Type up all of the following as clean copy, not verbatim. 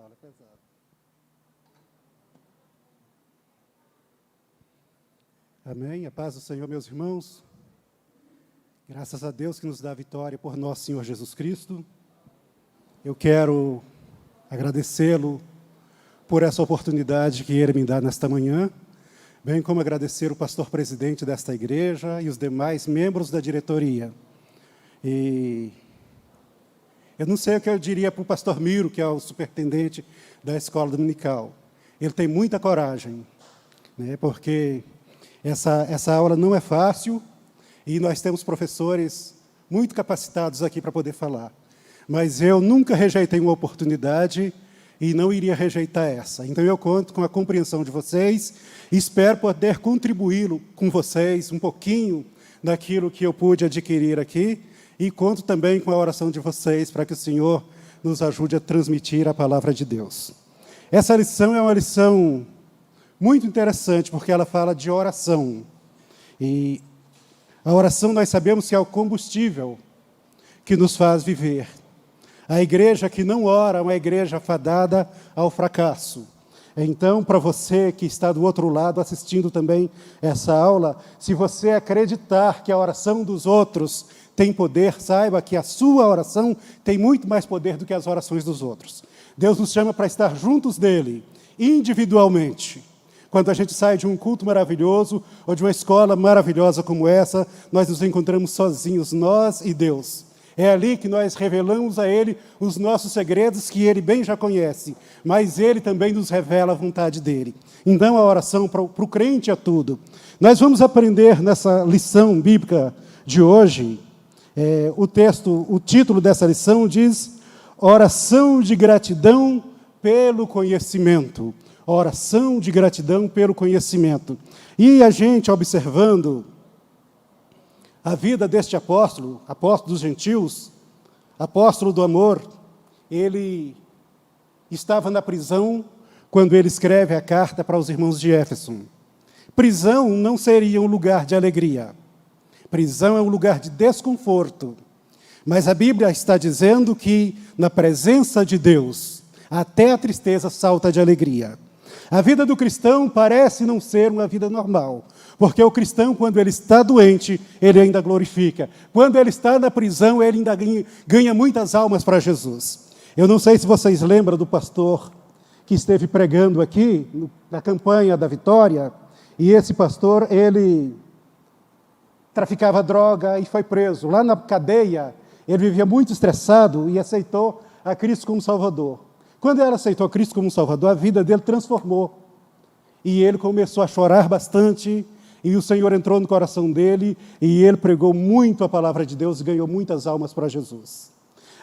fala, é pesado. Amém. A paz do Senhor, meus irmãos. Graças a Deus que nos dá a vitória por nosso Senhor Jesus Cristo. Eu quero agradecê-lo por essa oportunidade que Ele me dá nesta manhã, bem como agradecer o pastor presidente desta igreja e os demais membros da diretoria. E eu não sei o que eu diria para o pastor Miro, que é o superintendente da escola dominical. Ele tem muita coragem, né, porque essa aula não é fácil e nós temos professores muito capacitados aqui para poder falar. Mas eu nunca rejeitei uma oportunidade e não iria rejeitar essa. Então, eu conto com a compreensão de vocês e espero poder contribuí-lo com vocês um pouquinho daquilo que eu pude adquirir aqui e conto também com a oração de vocês para que o Senhor nos ajude a transmitir a palavra de Deus. Essa lição é uma lição muito interessante, porque ela fala de oração. E a oração, nós sabemos que é o combustível que nos faz viver. A igreja que não ora é uma igreja fadada ao fracasso. Então, para você que está do outro lado assistindo também essa aula, se você acreditar que a oração dos outros tem poder, saiba que a sua oração tem muito mais poder do que as orações dos outros. Deus nos chama para estar juntos dele, individualmente. Quando a gente sai de um culto maravilhoso ou de uma escola maravilhosa como essa, nós nos encontramos sozinhos, nós e Deus. É ali que nós revelamos a Ele os nossos segredos que Ele bem já conhece, mas Ele também nos revela a vontade dEle. Então, a oração para o crente é tudo. Nós vamos aprender nessa lição bíblica de hoje, o título dessa lição diz Oração de Gratidão pelo Conhecimento. Oração de gratidão pelo conhecimento. E a gente, observando a vida deste apóstolo, apóstolo dos gentios, apóstolo do amor, ele estava na prisão quando ele escreve a carta para os irmãos de Éfeso. Prisão não seria um lugar de alegria. Prisão é um lugar de desconforto. Mas a Bíblia está dizendo que, na presença de Deus, até a tristeza salta de alegria. A vida do cristão parece não ser uma vida normal, porque o cristão, quando ele está doente, ele ainda glorifica. Quando ele está na prisão, ele ainda ganha muitas almas para Jesus. Eu não sei se vocês lembram do pastor que esteve pregando aqui, na campanha da Vitória, e esse pastor, ele traficava droga e foi preso. Lá na cadeia, ele vivia muito estressado e aceitou a Cristo como Salvador. Quando ele aceitou Cristo como Salvador, a vida dele transformou. E ele começou a chorar bastante, e o Senhor entrou no coração dele, e ele pregou muito a palavra de Deus e ganhou muitas almas para Jesus.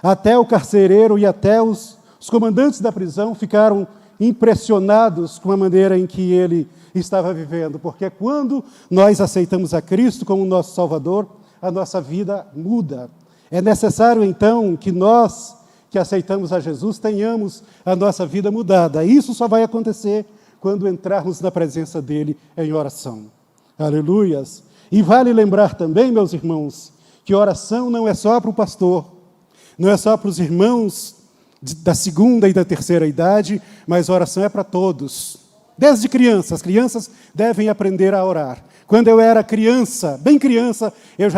Até o carcereiro e até os comandantes da prisão ficaram impressionados com a maneira em que ele estava vivendo, porque quando nós aceitamos a Cristo como nosso Salvador, a nossa vida muda. É necessário, então, que nós que aceitamos a Jesus, tenhamos a nossa vida mudada. Isso só vai acontecer quando entrarmos na presença dEle em oração. Aleluias! E vale lembrar também, meus irmãos, que oração não é só para o pastor, não é só para os irmãos da segunda e da terceira idade, mas oração é para todos. Desde criança, as crianças devem aprender a orar. Quando eu era criança, bem criança, eu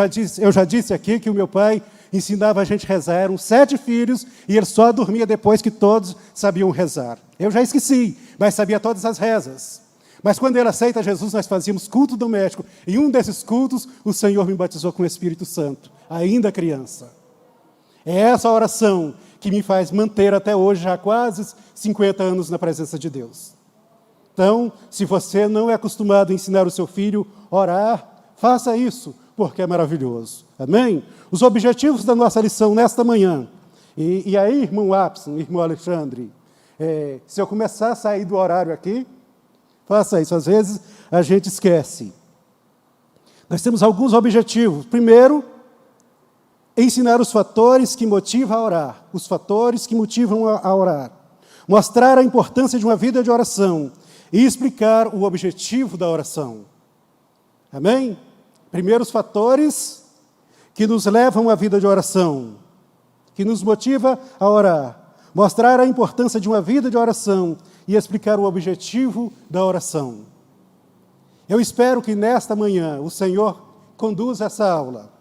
já disse aqui que o meu pai ensinava a gente a rezar. Eram 7 filhos e ele só dormia depois que todos sabiam rezar. Eu já esqueci, mas sabia todas as rezas. Mas quando ele aceita Jesus, nós fazíamos culto doméstico. E um desses cultos, o Senhor me batizou com o Espírito Santo, ainda criança. É essa oração que me faz manter até hoje, já quase 50 anos na presença de Deus. Então, se você não é acostumado a ensinar o seu filho a orar, faça isso, porque é maravilhoso. Amém? Os objetivos da nossa lição nesta manhã. E aí, irmão Apson, irmão Alexandre, se eu começar a sair do horário aqui, faça isso. Às vezes, a gente esquece. Nós temos alguns objetivos. Primeiro, ensinar os fatores que motivam a orar. Os fatores que motivam a orar. Mostrar a importância de uma vida de oração. E explicar o objetivo da oração. Amém? Primeiro, os fatores que nos levam à vida de oração, que nos motiva a orar. mostrar a importância de uma vida de oração e explicar o objetivo da oração. Eu espero que nesta manhã o Senhor conduza essa aula.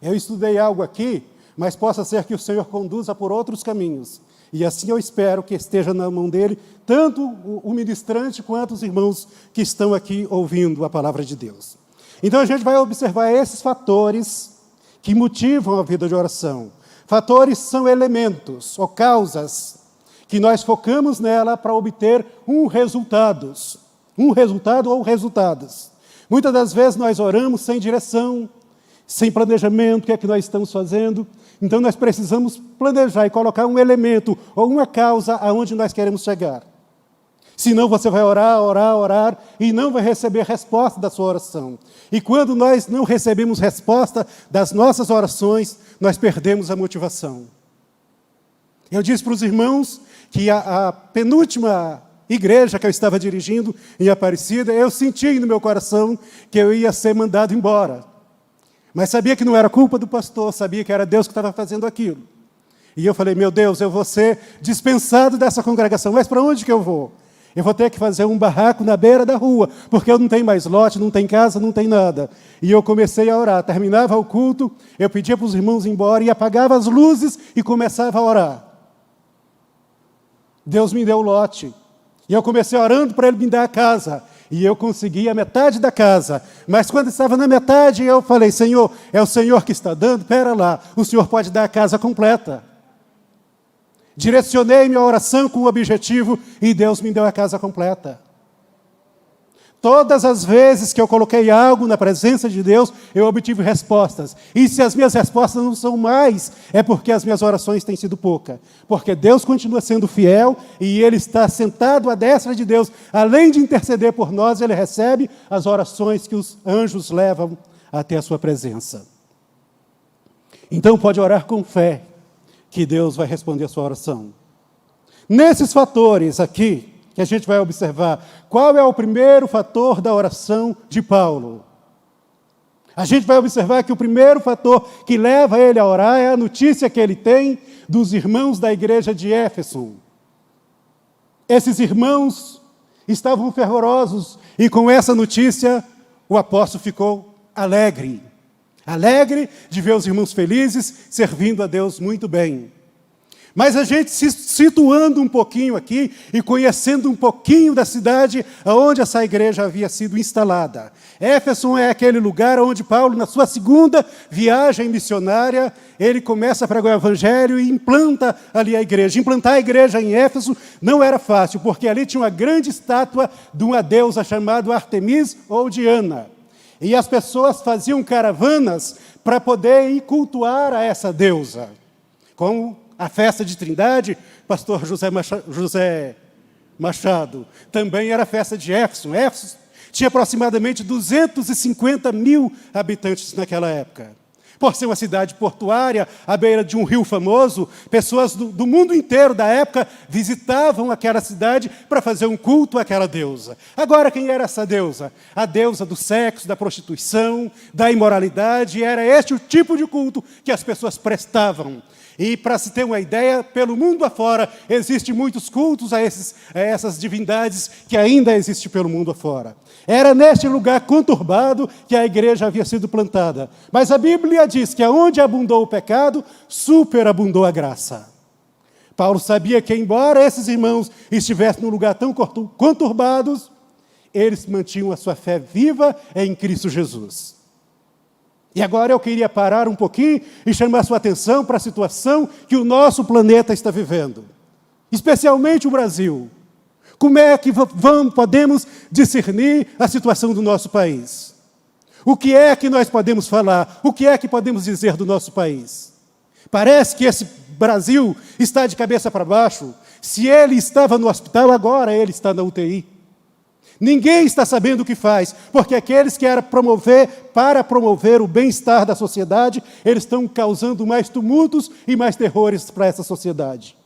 Eu estudei algo aqui, mas possa ser que o Senhor conduza por outros caminhos. E assim eu espero que esteja na mão dele, tanto o ministrante quanto os irmãos que estão aqui ouvindo a palavra de Deus. Então a gente vai observar esses fatores que motivam a vida de oração. Fatores são elementos ou causas que nós focamos nela para obter um resultado ou resultados. Muitas das vezes nós oramos sem direção, sem planejamento, o que é que nós estamos fazendo. Então nós precisamos planejar e colocar um elemento ou uma causa aonde nós queremos chegar. Senão você vai orar e não vai receber resposta da sua oração. E quando nós não recebemos resposta das nossas orações, nós perdemos a motivação. Eu disse para os irmãos que a penúltima igreja que eu estava dirigindo em Aparecida, eu senti no meu coração que eu ia ser mandado embora. Mas sabia que não era culpa do pastor, sabia que era Deus que estava fazendo aquilo. E eu falei, meu Deus, eu vou ser dispensado dessa congregação, mas para onde que eu vou? Eu vou ter que fazer um barraco na beira da rua, porque eu não tenho mais lote, não tenho casa, não tenho nada. E eu comecei a orar. Terminava o culto, eu pedia para os irmãos ir embora e apagava as luzes e começava a orar. Deus me deu o lote. E eu comecei orando para Ele me dar a casa. E eu consegui a metade da casa. Mas quando estava na metade, eu falei, Senhor, é o Senhor que está dando? Espera lá, o Senhor pode dar a casa completa. Direcionei minha oração com o objetivo e Deus me deu a casa completa. Todas as vezes que eu coloquei algo na presença de Deus, eu obtive respostas. E se as minhas respostas não são mais, é porque as minhas orações têm sido poucas. Porque Deus continua sendo fiel e Ele está sentado à destra de Deus. Além de interceder por nós, Ele recebe as orações que os anjos levam até a sua presença. Então pode orar com fé, que Deus vai responder a sua oração. Nesses fatores aqui, que a gente vai observar, qual é o primeiro fator da oração de Paulo? A gente vai observar que o primeiro fator que leva ele a orar é a notícia que ele tem dos irmãos da igreja de Éfeso. Esses irmãos estavam fervorosos e com essa notícia o apóstolo ficou alegre. Alegre de ver os irmãos felizes, servindo a Deus muito bem. Mas a gente se situando um pouquinho aqui e conhecendo um pouquinho da cidade onde essa igreja havia sido instalada. Éfeso é aquele lugar onde Paulo, na sua segunda viagem missionária, ele começa a pregar o evangelho e implanta ali a igreja. Implantar a igreja em Éfeso não era fácil, porque ali tinha uma grande estátua de uma deusa chamada Artemis ou Diana. E as pessoas faziam caravanas para poder ir cultuar a essa deusa. Como a festa de Trindade, pastor José Machado, também era a festa de Éfeso. Éfeso tinha aproximadamente 250 mil habitantes naquela época. Por ser uma cidade portuária, à beira de um rio famoso, pessoas do mundo inteiro da época visitavam aquela cidade para fazer um culto àquela deusa. Agora, quem era essa deusa? A deusa do sexo, da prostituição, da imoralidade. Era este o tipo de culto que as pessoas prestavam. E, para se ter uma ideia, pelo mundo afora, existem muitos cultos a essas divindades que ainda existem pelo mundo afora. Era neste lugar conturbado que a igreja havia sido plantada. Mas a Bíblia diz que aonde abundou o pecado, superabundou a graça. Paulo sabia que, embora esses irmãos estivessem num lugar tão conturbados, eles mantinham a sua fé viva em Cristo Jesus. E agora eu queria parar um pouquinho e chamar a sua atenção para a situação que o nosso planeta está vivendo, especialmente o Brasil. Como é que podemos discernir a situação do nosso país? O que é que nós podemos falar? O que é que podemos dizer do nosso país? Parece que esse Brasil está de cabeça para baixo. Se ele estava no hospital, agora ele está na UTI. Ninguém está sabendo o que faz, porque aqueles que eram para promover o bem-estar da sociedade, eles estão causando mais tumultos e mais terrores para essa sociedade.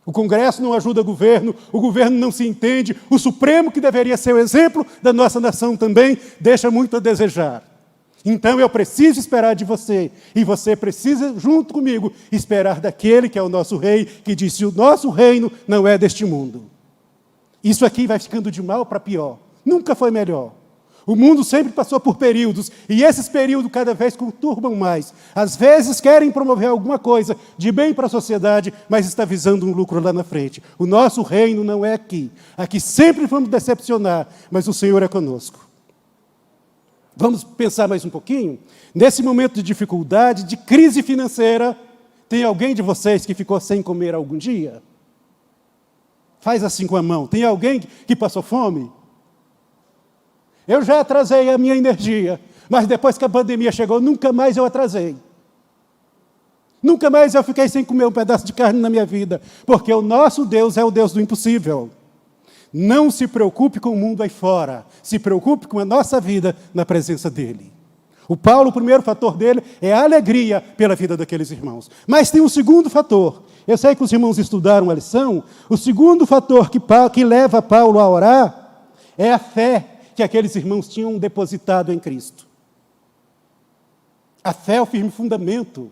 O Congresso não ajuda o governo não se entende, o Supremo, que deveria ser o exemplo da nossa nação também, deixa muito a desejar. Então eu preciso esperar de você, e você precisa, junto comigo, esperar daquele que é o nosso rei, que disse: o nosso reino não é deste mundo. Isso aqui vai ficando de mal para pior. Nunca foi melhor. O mundo sempre passou por períodos, e esses períodos cada vez conturbam mais. Às vezes querem promover alguma coisa de bem para a sociedade, mas está visando um lucro lá na frente. O nosso reino não é aqui. Aqui sempre vamos decepcionar, mas o Senhor é conosco. Vamos pensar mais um pouquinho? Nesse momento de dificuldade, de crise financeira, tem alguém de vocês que ficou sem comer algum dia? Faz assim com a mão. Tem alguém que passou fome? Eu já atrasei a minha energia, mas depois que a pandemia chegou, nunca mais eu atrasei. Nunca mais eu fiquei sem comer um pedaço de carne na minha vida, porque o nosso Deus é o Deus do impossível. Não se preocupe com o mundo aí fora, se preocupe com a nossa vida na presença dEle. O Paulo, o primeiro fator dele é a alegria pela vida daqueles irmãos. Mas tem um segundo fator. Eu sei que os irmãos estudaram a lição. O segundo fator que leva Paulo a orar é a fé que aqueles irmãos tinham depositado em Cristo. A fé é o firme fundamento.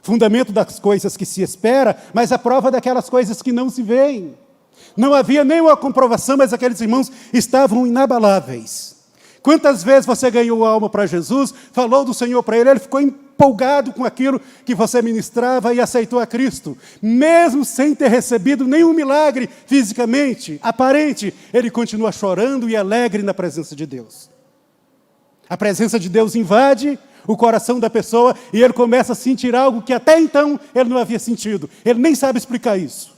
Fundamento das coisas que se espera, mas a prova daquelas coisas que não se veem. Não havia nenhuma comprovação, mas aqueles irmãos estavam inabaláveis. Quantas vezes você ganhou alma para Jesus, falou do Senhor para ele ficou empolgado com aquilo que você ministrava e aceitou a Cristo. Mesmo sem ter recebido nenhum milagre fisicamente, aparente, ele continua chorando e alegre na presença de Deus. A presença de Deus invade o coração da pessoa e ele começa a sentir algo que até então ele não havia sentido. Ele nem sabe explicar isso.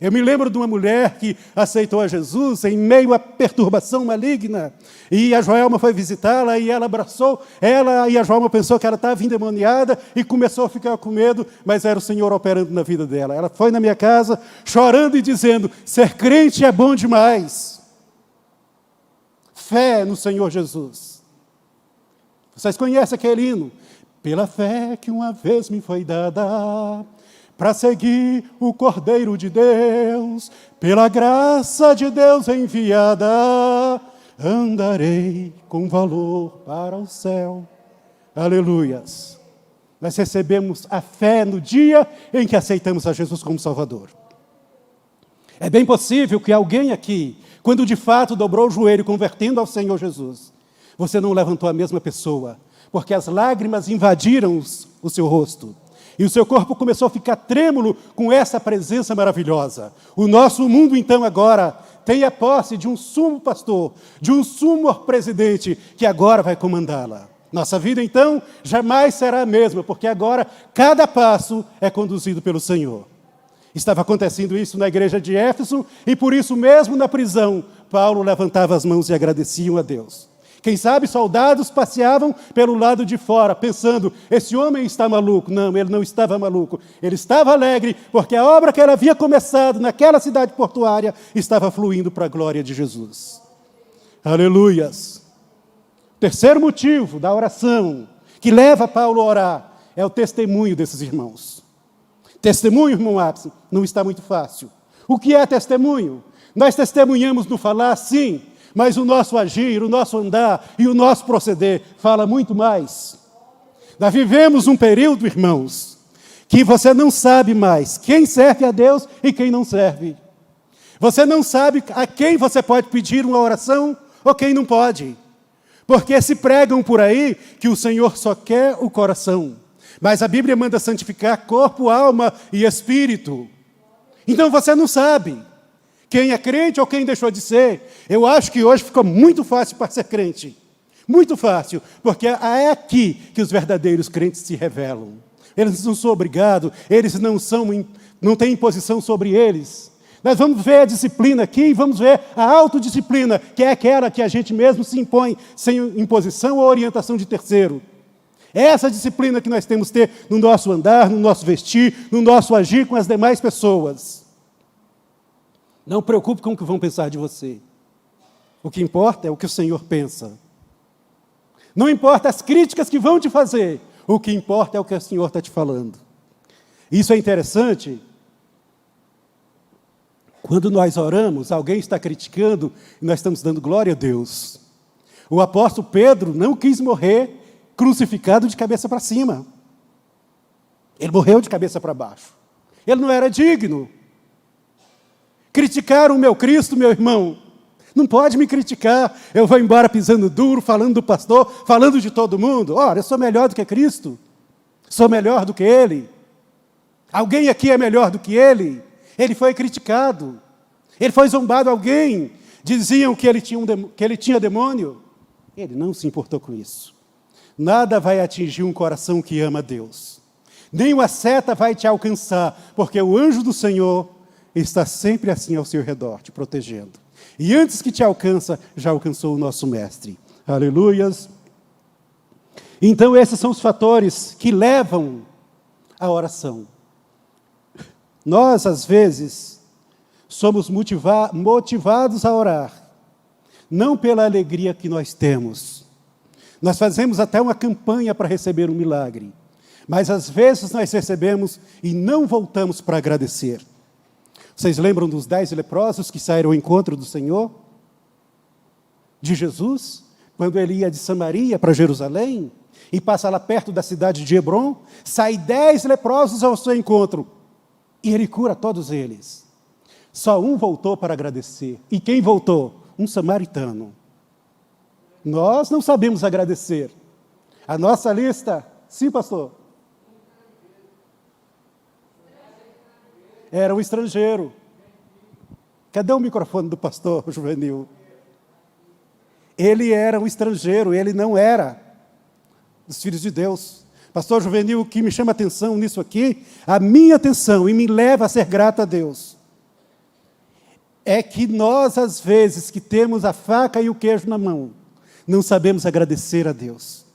Eu me lembro de uma mulher que aceitou a Jesus em meio à perturbação maligna. E a Joelma foi visitá-la e ela abraçou ela. E a Joelma pensou que ela estava endemoniada e começou a ficar com medo, mas era o Senhor operando na vida dela. Ela foi na minha casa chorando e dizendo: ser crente é bom demais. Fé no Senhor Jesus. Vocês conhecem aquele hino? Pela fé que uma vez me foi dada, para seguir o Cordeiro de Deus, pela graça de Deus enviada, andarei com valor para o céu. Aleluias! Nós recebemos a fé no dia em que aceitamos a Jesus como Salvador. É bem possível que alguém aqui, quando de fato dobrou o joelho convertendo ao Senhor Jesus, você não levantou a mesma pessoa, porque as lágrimas invadiram o seu rosto. E o seu corpo começou a ficar trêmulo com essa presença maravilhosa. O nosso mundo, então, agora tem a posse de um sumo pastor, de um sumo presidente, que agora vai comandá-la. Nossa vida, então, jamais será a mesma, porque agora cada passo é conduzido pelo Senhor. Estava acontecendo isso na igreja de Éfeso, e por isso mesmo na prisão, Paulo levantava as mãos e agradeciam a Deus. Quem sabe soldados passeavam pelo lado de fora, pensando: esse homem está maluco. Não, ele não estava maluco. Ele estava alegre, porque a obra que ele havia começado naquela cidade portuária estava fluindo para a glória de Jesus. Aleluias! Terceiro motivo da oração que leva Paulo a orar é o testemunho desses irmãos. Testemunho, irmão Abson, não está muito fácil. O que é testemunho? Nós testemunhamos no falar, sim, mas o nosso agir, o nosso andar e o nosso proceder fala muito mais. Nós vivemos um período, irmãos, que você não sabe mais quem serve a Deus e quem não serve. Você não sabe a quem você pode pedir uma oração ou quem não pode. Porque se pregam por aí que o Senhor só quer o coração. Mas a Bíblia manda santificar corpo, alma e espírito. Então você não sabe quem é crente ou quem deixou de ser. Eu acho que hoje ficou muito fácil para ser crente. Muito fácil, porque é aqui que os verdadeiros crentes se revelam. Eles não são obrigados, eles não têm imposição sobre eles. Nós vamos ver a disciplina aqui e vamos ver a autodisciplina, que é aquela que a gente mesmo se impõe sem imposição ou orientação de terceiro. É essa disciplina que nós temos que ter no nosso andar, no nosso vestir, no nosso agir com as demais pessoas. Não preocupe com o que vão pensar de você. O que importa é o que o Senhor pensa. Não importa as críticas que vão te fazer. O que importa é o que o Senhor está te falando. Isso é interessante. Quando nós oramos, alguém está criticando e nós estamos dando glória a Deus. O apóstolo Pedro não quis morrer crucificado de cabeça para cima. Ele morreu de cabeça para baixo. Ele não era digno. Criticaram o meu Cristo, meu irmão. Não pode me criticar. Eu vou embora pisando duro, falando do pastor, falando de todo mundo. Ora, eu sou melhor do que Cristo. Sou melhor do que Ele. Alguém aqui é melhor do que Ele. Ele foi criticado. Ele foi zombado. Alguém diziam que ele tinha demônio. Ele não se importou com isso. Nada vai atingir um coração que ama Deus. Nenhuma seta vai te alcançar, porque o anjo do Senhor está sempre assim ao seu redor, te protegendo. E antes que te alcança, já alcançou o nosso Mestre. Aleluias. Então, esses são os fatores que levam à oração. Nós, às vezes, somos motivados a orar, não pela alegria que nós temos. Nós fazemos até uma campanha para receber um milagre, mas às vezes nós recebemos e não voltamos para agradecer. Vocês lembram dos 10 leprosos que saíram ao encontro do Senhor? De Jesus? Quando ele ia de Samaria para Jerusalém, e passa lá perto da cidade de Hebron, sai 10 leprosos ao seu encontro, e ele cura todos eles. Só um voltou para agradecer. E quem voltou? Um samaritano. Nós não sabemos agradecer. A nossa lista, sim, pastor? Era um estrangeiro. Cadê o microfone do pastor Juvenil? Ele era um estrangeiro, ele não era dos filhos de Deus. Pastor Juvenil, o que me chama a atenção nisso aqui, a minha atenção e me leva a ser grato a Deus, é que nós, às vezes, que temos a faca e o queijo na mão, não sabemos agradecer a Deus.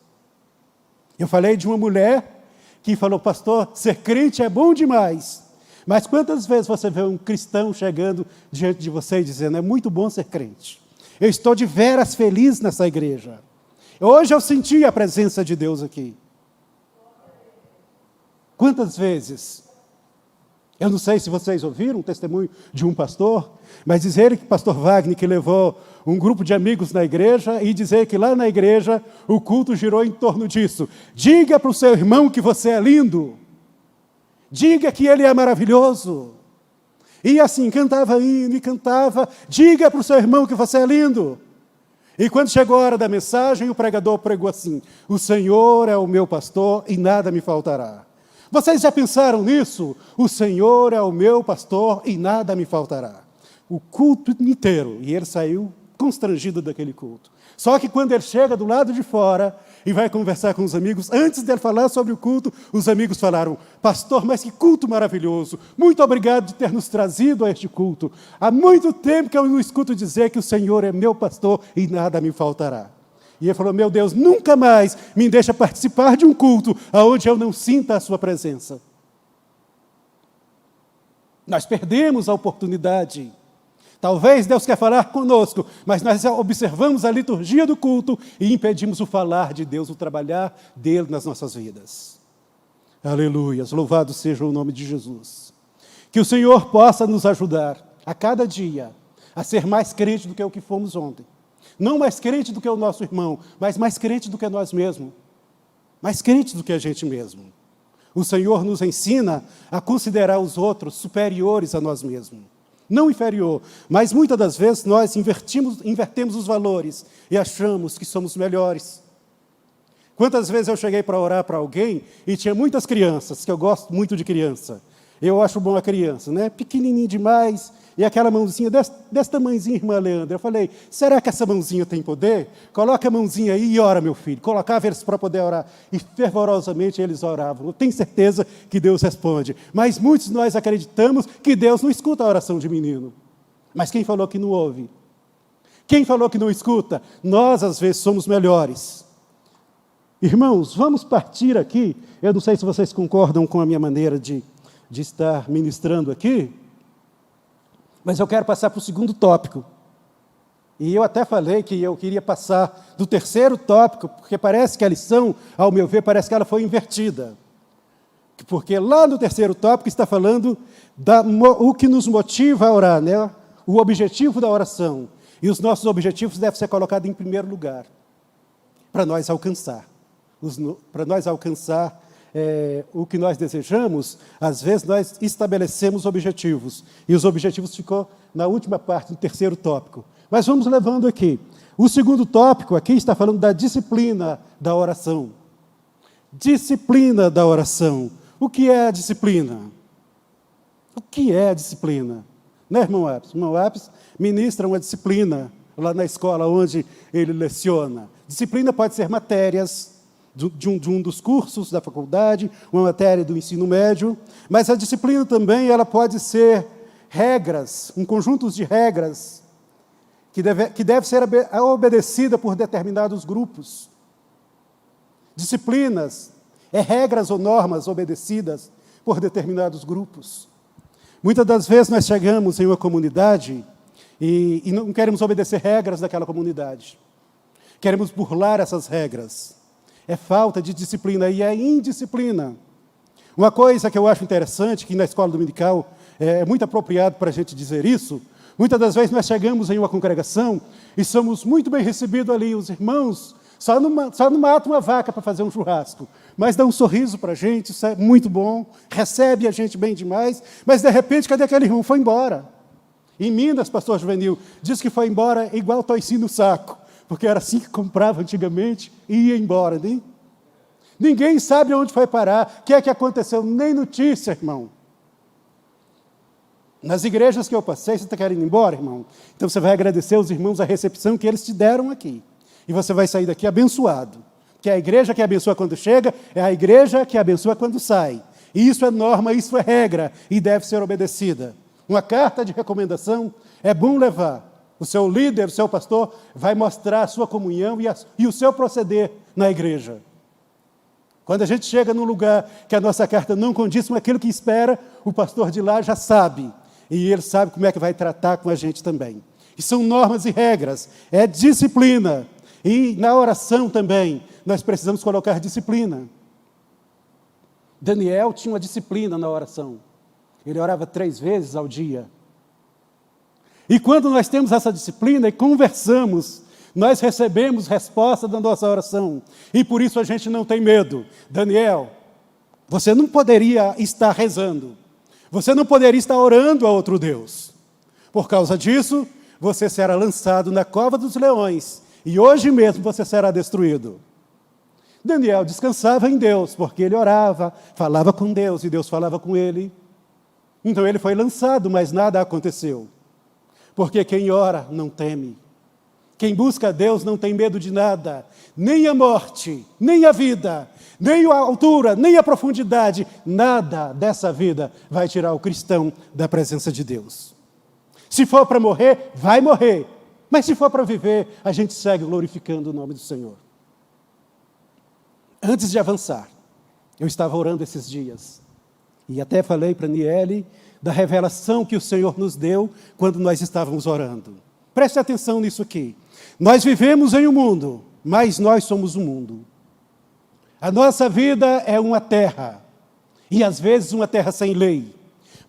Eu falei de uma mulher que falou, pastor, ser crente é bom demais, mas quantas vezes você vê um cristão chegando diante de você e dizendo, é muito bom ser crente, eu estou de veras feliz nessa igreja, hoje eu senti a presença de Deus aqui. Quantas vezes? Eu não sei se vocês ouviram um testemunho de um pastor, mas dizer que o pastor Wagner que levou um grupo de amigos na igreja e dizer que lá na igreja o culto girou em torno disso. Diga para o seu irmão que você é lindo. Diga que ele é maravilhoso. E assim, cantava hino e cantava. Diga para o seu irmão que você é lindo. E quando chegou a hora da mensagem, o pregador pregou assim, o Senhor é o meu pastor e nada me faltará. Vocês já pensaram nisso? O Senhor é o meu pastor e nada me faltará. O culto inteiro. E ele saiu constrangido daquele culto. Só que quando ele chega do lado de fora e vai conversar com os amigos, antes dele falar sobre o culto, os amigos falaram, pastor, mas que culto maravilhoso. Muito obrigado de ter nos trazido a este culto. Há muito tempo que eu não escuto dizer que o Senhor é meu pastor e nada me faltará. E ele falou, meu Deus, nunca mais me deixa participar de um culto onde eu não sinta a sua presença. Nós perdemos a oportunidade. Talvez Deus quer falar conosco, mas nós observamos a liturgia do culto e impedimos o falar de Deus, o trabalhar dele nas nossas vidas. Aleluias, louvado seja o nome de Jesus. Que o Senhor possa nos ajudar a cada dia a ser mais crente do que o que fomos ontem. Não mais crente do que o nosso irmão, mas mais crente do que nós mesmos. Mais crente do que a gente mesmo. O Senhor nos ensina a considerar os outros superiores a nós mesmos. Não inferior, mas muitas das vezes nós invertemos os valores e achamos que somos melhores. Quantas vezes eu cheguei para orar para alguém e tinha muitas crianças, que eu gosto muito de criança. Eu acho bom a criança, né? Pequenininho demais, e aquela mãozinha desse tamanhozinho, irmã Leandra. Eu falei, será que essa mãozinha tem poder? Coloca a mãozinha aí e ora, meu filho. Colocava eles para poder orar. E fervorosamente eles oravam. Eu tenho certeza que Deus responde. Mas muitos de nós acreditamos que Deus não escuta a oração de menino. Mas quem falou que não ouve? Quem falou que não escuta? Nós, às vezes, somos melhores. Irmãos, vamos partir aqui. Eu não sei se vocês concordam com a minha maneira de estar ministrando aqui, mas eu quero passar para o segundo tópico. E eu até falei que eu queria passar do terceiro tópico, porque parece que a lição, ao meu ver, parece que ela foi invertida. Porque lá no terceiro tópico está falando o que nos motiva a orar, né? O objetivo da oração. E os nossos objetivos devem ser colocados em primeiro lugar. para nós alcançar. Para nós alcançar o que nós desejamos, às vezes nós estabelecemos objetivos, e os objetivos ficou na última parte, no terceiro tópico. Mas vamos levando aqui. O segundo tópico aqui está falando da disciplina da oração. Disciplina da oração. O que é a disciplina? O que é a disciplina? Né, irmão Apis? O irmão Apis ministra uma disciplina lá na escola onde ele leciona. Disciplina pode ser matérias de um dos cursos da faculdade, uma matéria do ensino médio, mas a disciplina também ela pode ser regras, um conjunto de regras que deve ser obedecida por determinados grupos. Disciplinas é regras ou normas obedecidas por determinados grupos. Muitas das vezes nós chegamos em uma comunidade e não queremos obedecer regras daquela comunidade. Queremos burlar essas regras. É falta de disciplina e é indisciplina. Uma coisa que eu acho interessante, que na escola dominical é muito apropriado para a gente dizer isso, muitas das vezes nós chegamos em uma congregação e somos muito bem recebidos ali, os irmãos só não matam uma vaca para fazer um churrasco, mas dá um sorriso para a gente, isso é muito bom, recebe a gente bem demais, mas de repente, cadê aquele irmão? Foi embora. Em Minas, pastor Juvenil, diz que foi embora igual toicinho no saco, porque era assim que comprava antigamente e ia embora. Né? Ninguém sabe onde foi parar, o que é que aconteceu, nem notícia, irmão. Nas igrejas que eu passei, você está querendo ir embora, irmão? Então você vai agradecer aos irmãos a recepção que eles te deram aqui. E você vai sair daqui abençoado. Porque a igreja que abençoa quando chega, é a igreja que abençoa quando sai. E isso é norma, isso é regra, e deve ser obedecida. Uma carta de recomendação é bom levar. O seu líder, o seu pastor, vai mostrar a sua comunhão e o seu proceder na igreja. Quando a gente chega num lugar que a nossa carta não condiz com aquilo que espera, o pastor de lá já sabe. E ele sabe como é que vai tratar com a gente também. E são normas e regras, é disciplina. E na oração também, nós precisamos colocar disciplina. Daniel tinha uma disciplina na oração. Ele orava 3 vezes ao dia. E quando nós temos essa disciplina e conversamos, nós recebemos resposta da nossa oração. E por isso a gente não tem medo. Daniel, você não poderia estar rezando. Você não poderia estar orando a outro Deus. Por causa disso, você será lançado na cova dos leões. E hoje mesmo você será destruído. Daniel descansava em Deus, porque ele orava, falava com Deus e Deus falava com ele. Então ele foi lançado, mas nada aconteceu. Porque quem ora não teme. Quem busca a Deus não tem medo de nada. Nem a morte, nem a vida, nem a altura, nem a profundidade. Nada dessa vida vai tirar o cristão da presença de Deus. Se for para morrer, vai morrer. Mas se for para viver, a gente segue glorificando o nome do Senhor. Antes de avançar, eu estava orando esses dias. E até falei para a Niele da revelação que o Senhor nos deu quando nós estávamos orando. Preste atenção nisso aqui. Nós vivemos em um mundo, mas nós somos o mundo. A nossa vida é uma terra. E às vezes uma terra sem lei.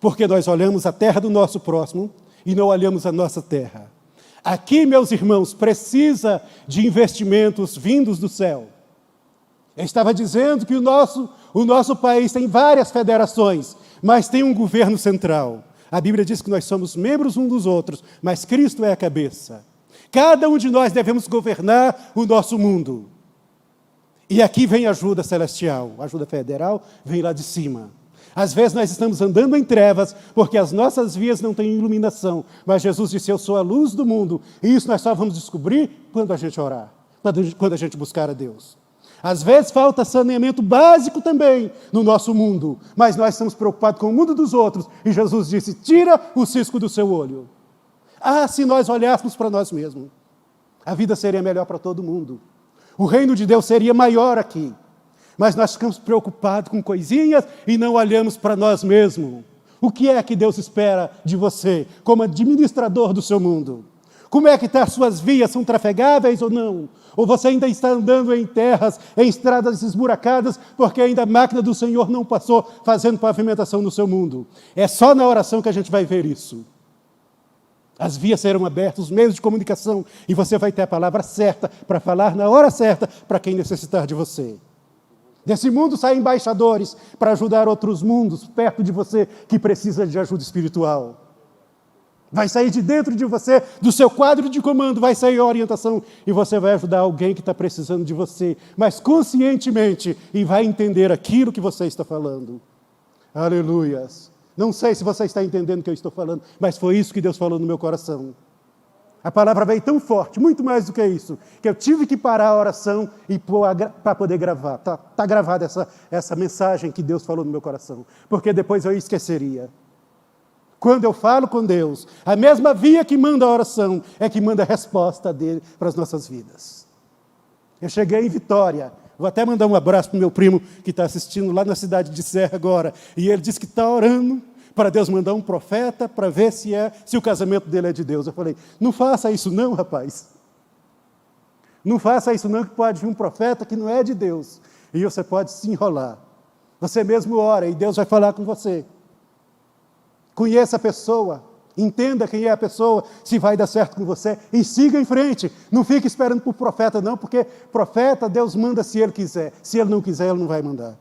Porque nós olhamos a terra do nosso próximo e não olhamos a nossa terra. Aqui, meus irmãos, precisa de investimentos vindos do céu. Eu estava dizendo que o nosso país tem várias federações, mas tem um governo central. A Bíblia diz que nós somos membros uns dos outros, mas Cristo é a cabeça. Cada um de nós devemos governar o nosso mundo. E aqui vem a ajuda celestial, a ajuda federal vem lá de cima. Às vezes nós estamos andando em trevas, porque as nossas vias não têm iluminação. Mas Jesus disse, eu sou a luz do mundo. E isso nós só vamos descobrir quando a gente orar, quando a gente buscar a Deus. Às vezes falta saneamento básico também no nosso mundo, mas nós estamos preocupados com o mundo dos outros. E Jesus disse, tira o cisco do seu olho. Ah, se nós olhássemos para nós mesmos, a vida seria melhor para todo mundo. O reino de Deus seria maior aqui. Mas nós ficamos preocupados com coisinhas e não olhamos para nós mesmos. O que é que Deus espera de você, como administrador do seu mundo? Como é que está as suas vias? São trafegáveis ou não? Ou você ainda está andando em terras, em estradas esburacadas, porque ainda a máquina do Senhor não passou fazendo pavimentação no seu mundo? É só na oração que a gente vai ver isso. As vias serão abertas, os meios de comunicação, e você vai ter a palavra certa para falar na hora certa para quem necessitar de você. Desse mundo saem embaixadores para ajudar outros mundos perto de você que precisa de ajuda espiritual. Vai sair de dentro de você, do seu quadro de comando, vai sair a orientação e você vai ajudar alguém que está precisando de você, mas conscientemente, e vai entender aquilo que você está falando. Aleluias! Não sei se você está entendendo o que eu estou falando, mas foi isso que Deus falou no meu coração. A palavra veio tão forte, muito mais do que isso, que eu tive que parar a oração e para poder gravar. Está gravada essa mensagem que Deus falou no meu coração, porque depois eu esqueceria. Quando eu falo com Deus, a mesma via que manda a oração é que manda a resposta dele para as nossas vidas. Eu cheguei em Vitória, vou até mandar um abraço para o meu primo que está assistindo lá na cidade de Serra agora, e ele disse que está orando para Deus mandar um profeta para ver se o casamento dele é de Deus. Eu falei, não faça isso não, rapaz. Não faça isso não, que pode vir um profeta que não é de Deus, e você pode se enrolar. Você mesmo ora e Deus vai falar com você. Conheça a pessoa, entenda quem é a pessoa, se vai dar certo com você, e siga em frente. Não fique esperando por profeta não, porque profeta Deus manda se Ele quiser. Se Ele não quiser, Ele não vai mandar.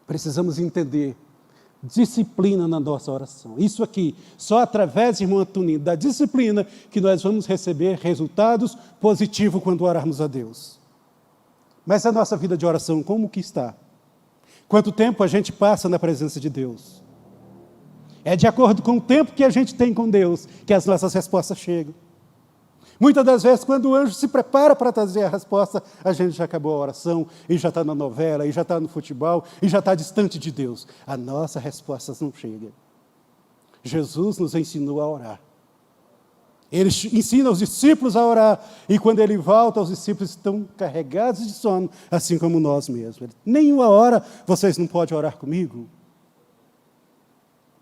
Precisamos entender disciplina na nossa oração. Isso aqui, só através, irmão Antonino, da disciplina que nós vamos receber resultados positivos quando orarmos a Deus. Mas a nossa vida de oração, como que está? Quanto tempo a gente passa na presença de Deus? É de acordo com o tempo que a gente tem com Deus que as nossas respostas chegam. Muitas das vezes, quando o anjo se prepara para trazer a resposta, a gente já acabou a oração, e já está na novela, e já está no futebol, e já está distante de Deus. A nossa resposta não chega. Jesus nos ensinou a orar. Ele ensina os discípulos a orar, e quando ele volta, os discípulos estão carregados de sono, assim como nós mesmos. Nenhuma hora vocês não podem orar comigo.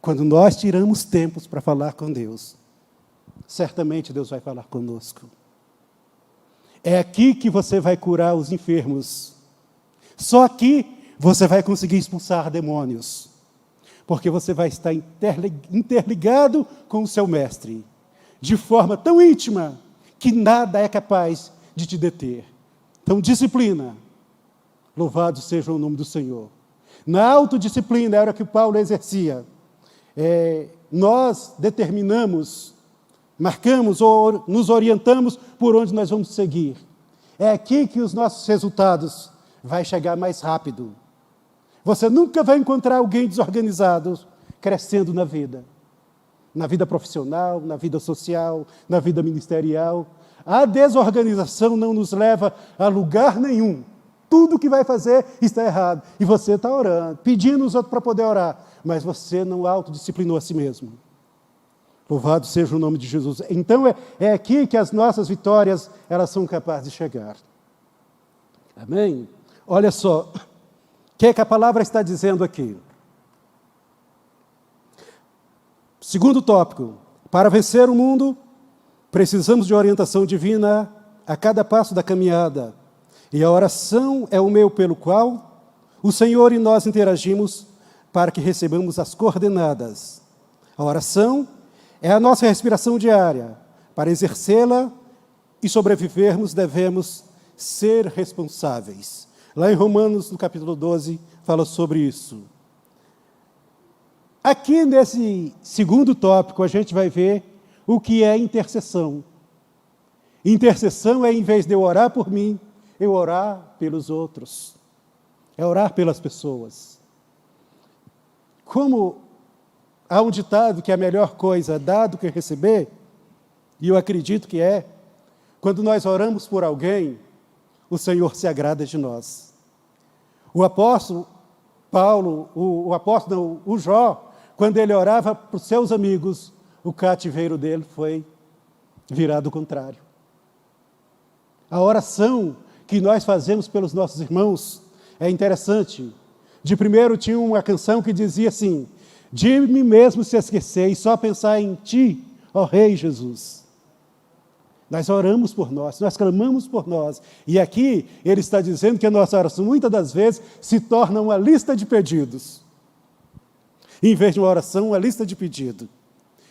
Quando nós tiramos tempos para falar com Deus, certamente Deus vai falar conosco. É aqui que você vai curar os enfermos. Só aqui você vai conseguir expulsar demônios. Porque você vai estar interligado com o seu mestre, de forma tão íntima, que nada é capaz de te deter. Então, disciplina. Louvado seja o nome do Senhor. Na autodisciplina era o que Paulo exercia. Nós determinamos, marcamos ou nos orientamos por onde nós vamos seguir. É aqui que os nossos resultados vão chegar mais rápido. Você nunca vai encontrar alguém desorganizado crescendo na vida profissional, na vida social, na vida ministerial. A desorganização não nos leva a lugar nenhum. Tudo que vai fazer está errado. E você está orando, pedindo os outros para poder orar, mas você não autodisciplinou a si mesmo. Louvado seja o nome de Jesus. Então, é aqui que as nossas vitórias, elas são capazes de chegar. Amém? Olha só, o que é que a palavra está dizendo aqui? Segundo tópico, para vencer o mundo, precisamos de orientação divina a cada passo da caminhada. E a oração é o meio pelo qual o Senhor e nós interagimos para que recebamos as coordenadas. A oração é a nossa respiração diária. Para exercê-la e sobrevivermos, devemos ser responsáveis. Lá em Romanos, no capítulo 12, fala sobre isso. Aqui nesse segundo tópico, a gente vai ver o que é intercessão. Intercessão é, em vez de eu orar por mim, eu orar pelos outros. É orar pelas pessoas. Como há um ditado que a melhor coisa é dar do que receber, e eu acredito que é, quando nós oramos por alguém, o Senhor se agrada de nós. O apóstolo Paulo, o Jó, quando ele orava para os seus amigos, o cativeiro dele foi virado ao contrário. A oração que nós fazemos pelos nossos irmãos é interessante. De primeiro tinha uma canção que dizia assim: de mim mesmo se esquecer e só pensar em ti, ó Rei Jesus. Nós oramos por nós clamamos por nós. E aqui ele está dizendo que a nossa oração, muitas das vezes, se torna uma lista de pedidos. Em vez de uma oração, uma lista de pedidos.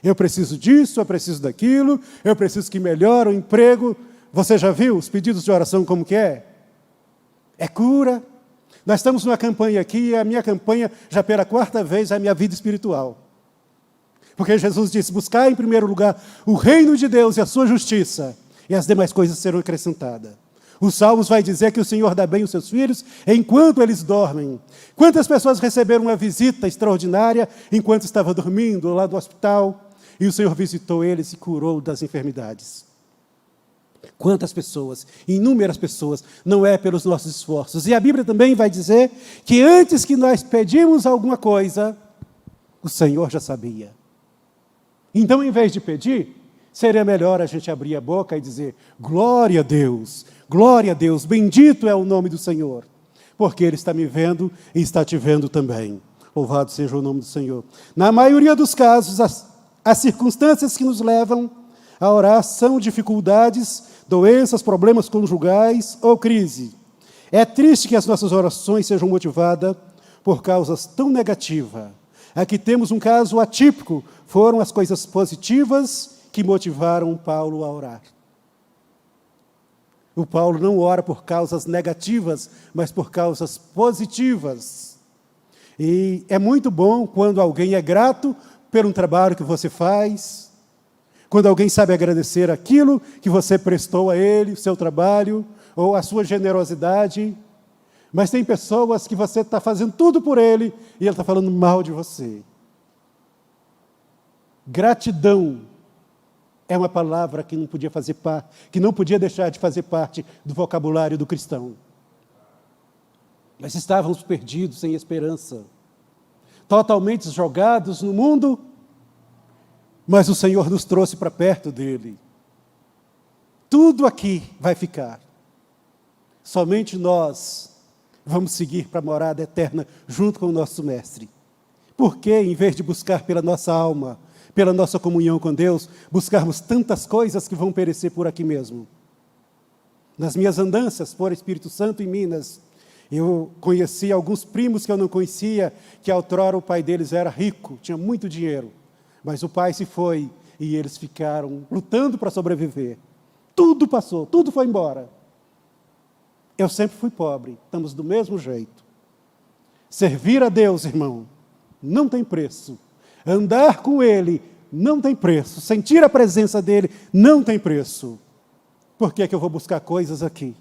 Eu preciso disso, eu preciso daquilo, eu preciso que melhore o emprego. Você já viu os pedidos de oração como que é? É cura. Nós estamos numa campanha aqui, e a minha campanha, já pela 4ª vez, é a minha vida espiritual. Porque Jesus disse, buscar em primeiro lugar o reino de Deus e a sua justiça, e as demais coisas serão acrescentadas. Os Salmos vai dizer que o Senhor dá bem os seus filhos enquanto eles dormem. Quantas pessoas receberam uma visita extraordinária enquanto estava dormindo lá do hospital, e o Senhor visitou eles e curou das enfermidades? Quantas pessoas, inúmeras pessoas, não é pelos nossos esforços. E a Bíblia também vai dizer que antes que nós pedimos alguma coisa, o Senhor já sabia. Então, em vez de pedir, seria melhor a gente abrir a boca e dizer, glória a Deus, bendito é o nome do Senhor, porque Ele está me vendo e está te vendo também. Louvado seja o nome do Senhor. Na maioria dos casos, as circunstâncias que nos levam a orar são dificuldades, doenças, problemas conjugais ou crise. É triste que as nossas orações sejam motivadas por causas tão negativas. Aqui temos um caso atípico, foram as coisas positivas que motivaram Paulo a orar. O Paulo não ora por causas negativas, mas por causas positivas. E é muito bom quando alguém é grato pelo trabalho que você faz, quando alguém sabe agradecer aquilo que você prestou a ele, o seu trabalho, ou a sua generosidade. Mas tem pessoas que você está fazendo tudo por ele e ele está falando mal de você. Gratidão é uma palavra que não podia deixar de fazer parte do vocabulário do cristão. Nós estávamos perdidos, sem esperança, totalmente jogados no mundo, mas o Senhor nos trouxe para perto dele. Tudo aqui vai ficar. Somente nós vamos seguir para a morada eterna junto com o nosso Mestre. Por que, em vez de buscar pela nossa alma, pela nossa comunhão com Deus, buscarmos tantas coisas que vão perecer por aqui mesmo? Nas minhas andanças por Espírito Santo em Minas, eu conheci alguns primos que eu não conhecia, que outrora o pai deles era rico, tinha muito dinheiro. Mas o pai se foi e eles ficaram lutando para sobreviver. Tudo passou, tudo foi embora. Eu sempre fui pobre, estamos do mesmo jeito. Servir a Deus, irmão, não tem preço. Andar com Ele não tem preço. Sentir a presença dEle não tem preço. Por que é que eu vou buscar coisas aqui?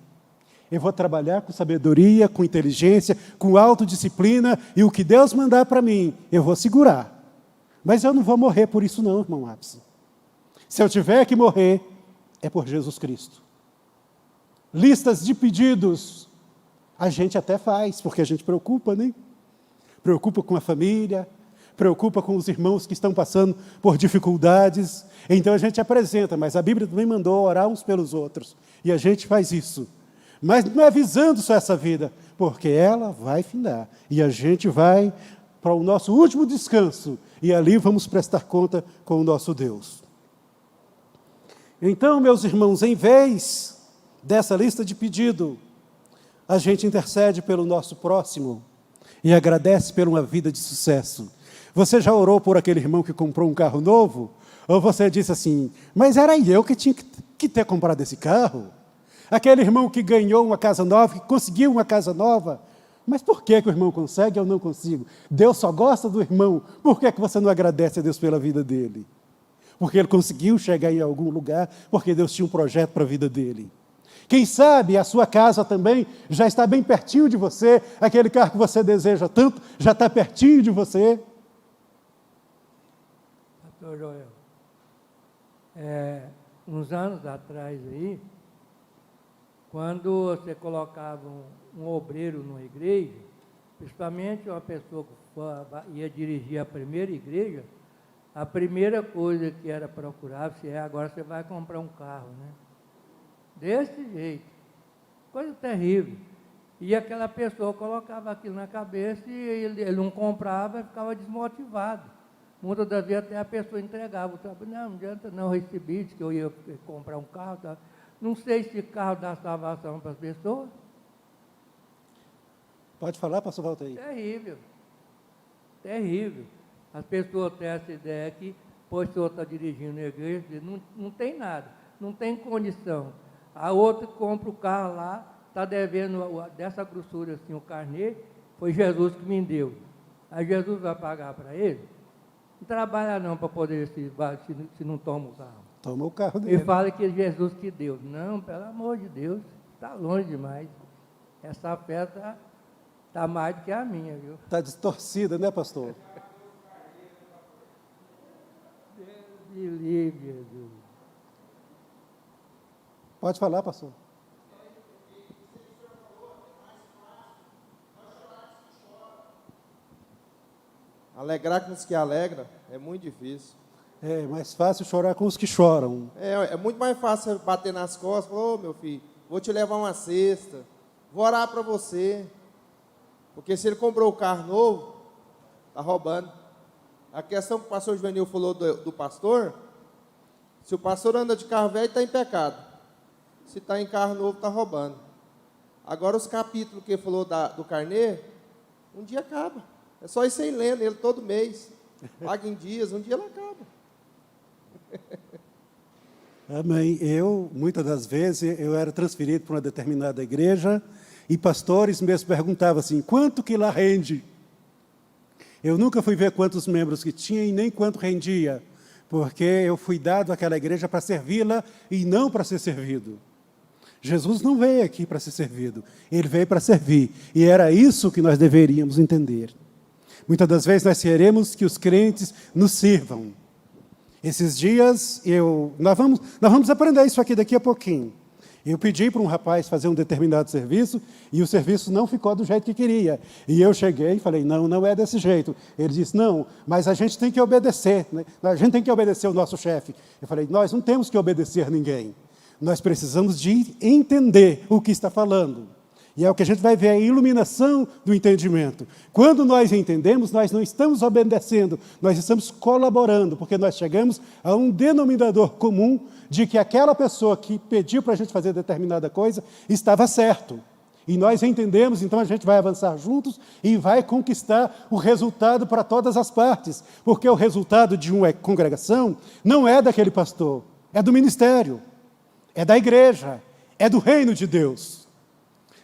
Eu vou trabalhar com sabedoria, com inteligência, com autodisciplina, e o que Deus mandar para mim, eu vou segurar. Mas eu não vou morrer por isso não, irmão Ápice. Se eu tiver que morrer, é por Jesus Cristo. Listas de pedidos, a gente até faz, porque a gente preocupa, né? Preocupa com a família, preocupa com os irmãos que estão passando por dificuldades. Então a gente apresenta, mas a Bíblia também mandou orar uns pelos outros. E a gente faz isso. Mas não é visando só essa vida, porque ela vai findar. E a gente vai para o nosso último descanso, e ali vamos prestar conta com o nosso Deus. Então, meus irmãos, em vez dessa lista de pedido, a gente intercede pelo nosso próximo e agradece por uma vida de sucesso. Você já orou por aquele irmão que comprou um carro novo? Ou você disse assim, mas era eu que tinha que ter comprado esse carro? Aquele irmão que ganhou uma casa nova, que conseguiu uma casa nova, mas por que o irmão consegue e eu não consigo? Deus só gosta do irmão, por que você não agradece a Deus pela vida dele? Porque ele conseguiu chegar em algum lugar, porque Deus tinha um projeto para a vida dele. Quem sabe a sua casa também já está bem pertinho de você, aquele carro que você deseja tanto, já está pertinho de você. Pastor Joel, uns anos atrás aí, quando você colocava um obreiro numa igreja, principalmente uma pessoa que ia dirigir a primeira igreja, a primeira coisa que era procurar, agora você vai comprar um carro, né? Desse jeito, coisa terrível. E aquela pessoa colocava aquilo na cabeça e ele não comprava e ficava desmotivado. Muitas das vezes até a pessoa entregava o trabalho, não adianta não, eu recebi, disse que eu ia comprar um carro, tá? Não sei se carro dá salvação para as pessoas. Pode falar, pastor Walter aí. Terrível, terrível. As pessoas têm essa ideia que o senhor está dirigindo a igreja, não tem nada, não tem condição. A outra compra o carro lá, está devendo dessa grossura assim o carnê, foi Jesus que me deu. Aí Jesus vai pagar para ele? Não trabalha não para poder, se não toma o carro. Toma o carro dele. Ele fala que Jesus que deu. Não, pelo amor de Deus, está longe demais. Essa fé está mais do que a minha, viu? Está distorcida, né, pastor? Deus me livre, Jesus. Pode falar, pastor. Alegrar com os que alegram é muito difícil. É mais fácil chorar com os que choram. É muito mais fácil você bater nas costas e falar, ô meu filho, vou te levar uma cesta, vou orar para você. Porque se ele comprou o carro novo, está roubando. A questão que o pastor Juvenil falou do pastor, se o pastor anda de carro velho, está em pecado. Se está em carro novo, está roubando. Agora os capítulos que ele falou do carnê, um dia acaba. É só ir sem lendo ele todo mês. Paga em dias, um dia ele acaba. Amém. Muitas das vezes, eu era transferido para uma determinada igreja e pastores mesmo perguntavam assim, quanto que lá rende? Eu nunca fui ver quantos membros que tinha e nem quanto rendia, porque eu fui dado àquela igreja para servi-la e não para ser servido. Jesus não veio aqui para ser servido, ele veio para servir, e era isso que nós deveríamos entender. Muitas das vezes nós queremos que os crentes nos sirvam. Esses dias, nós vamos aprender isso aqui daqui a pouquinho. Eu pedi para um rapaz fazer um determinado serviço, e o serviço não ficou do jeito que queria. E eu cheguei e falei, não é desse jeito. Ele disse, não, mas a gente tem que obedecer, né? A gente tem que obedecer o nosso chefe. Eu falei, nós não temos que obedecer ninguém. Nós precisamos de entender o que está falando. E é o que a gente vai ver, a iluminação do entendimento. Quando nós entendemos, nós não estamos obedecendo, nós estamos colaborando, porque nós chegamos a um denominador comum de que aquela pessoa que pediu para a gente fazer determinada coisa estava certo. E nós entendemos, então a gente vai avançar juntos e vai conquistar o resultado para todas as partes. Porque o resultado de uma congregação não é daquele pastor, é do ministério, é da igreja, é do reino de Deus.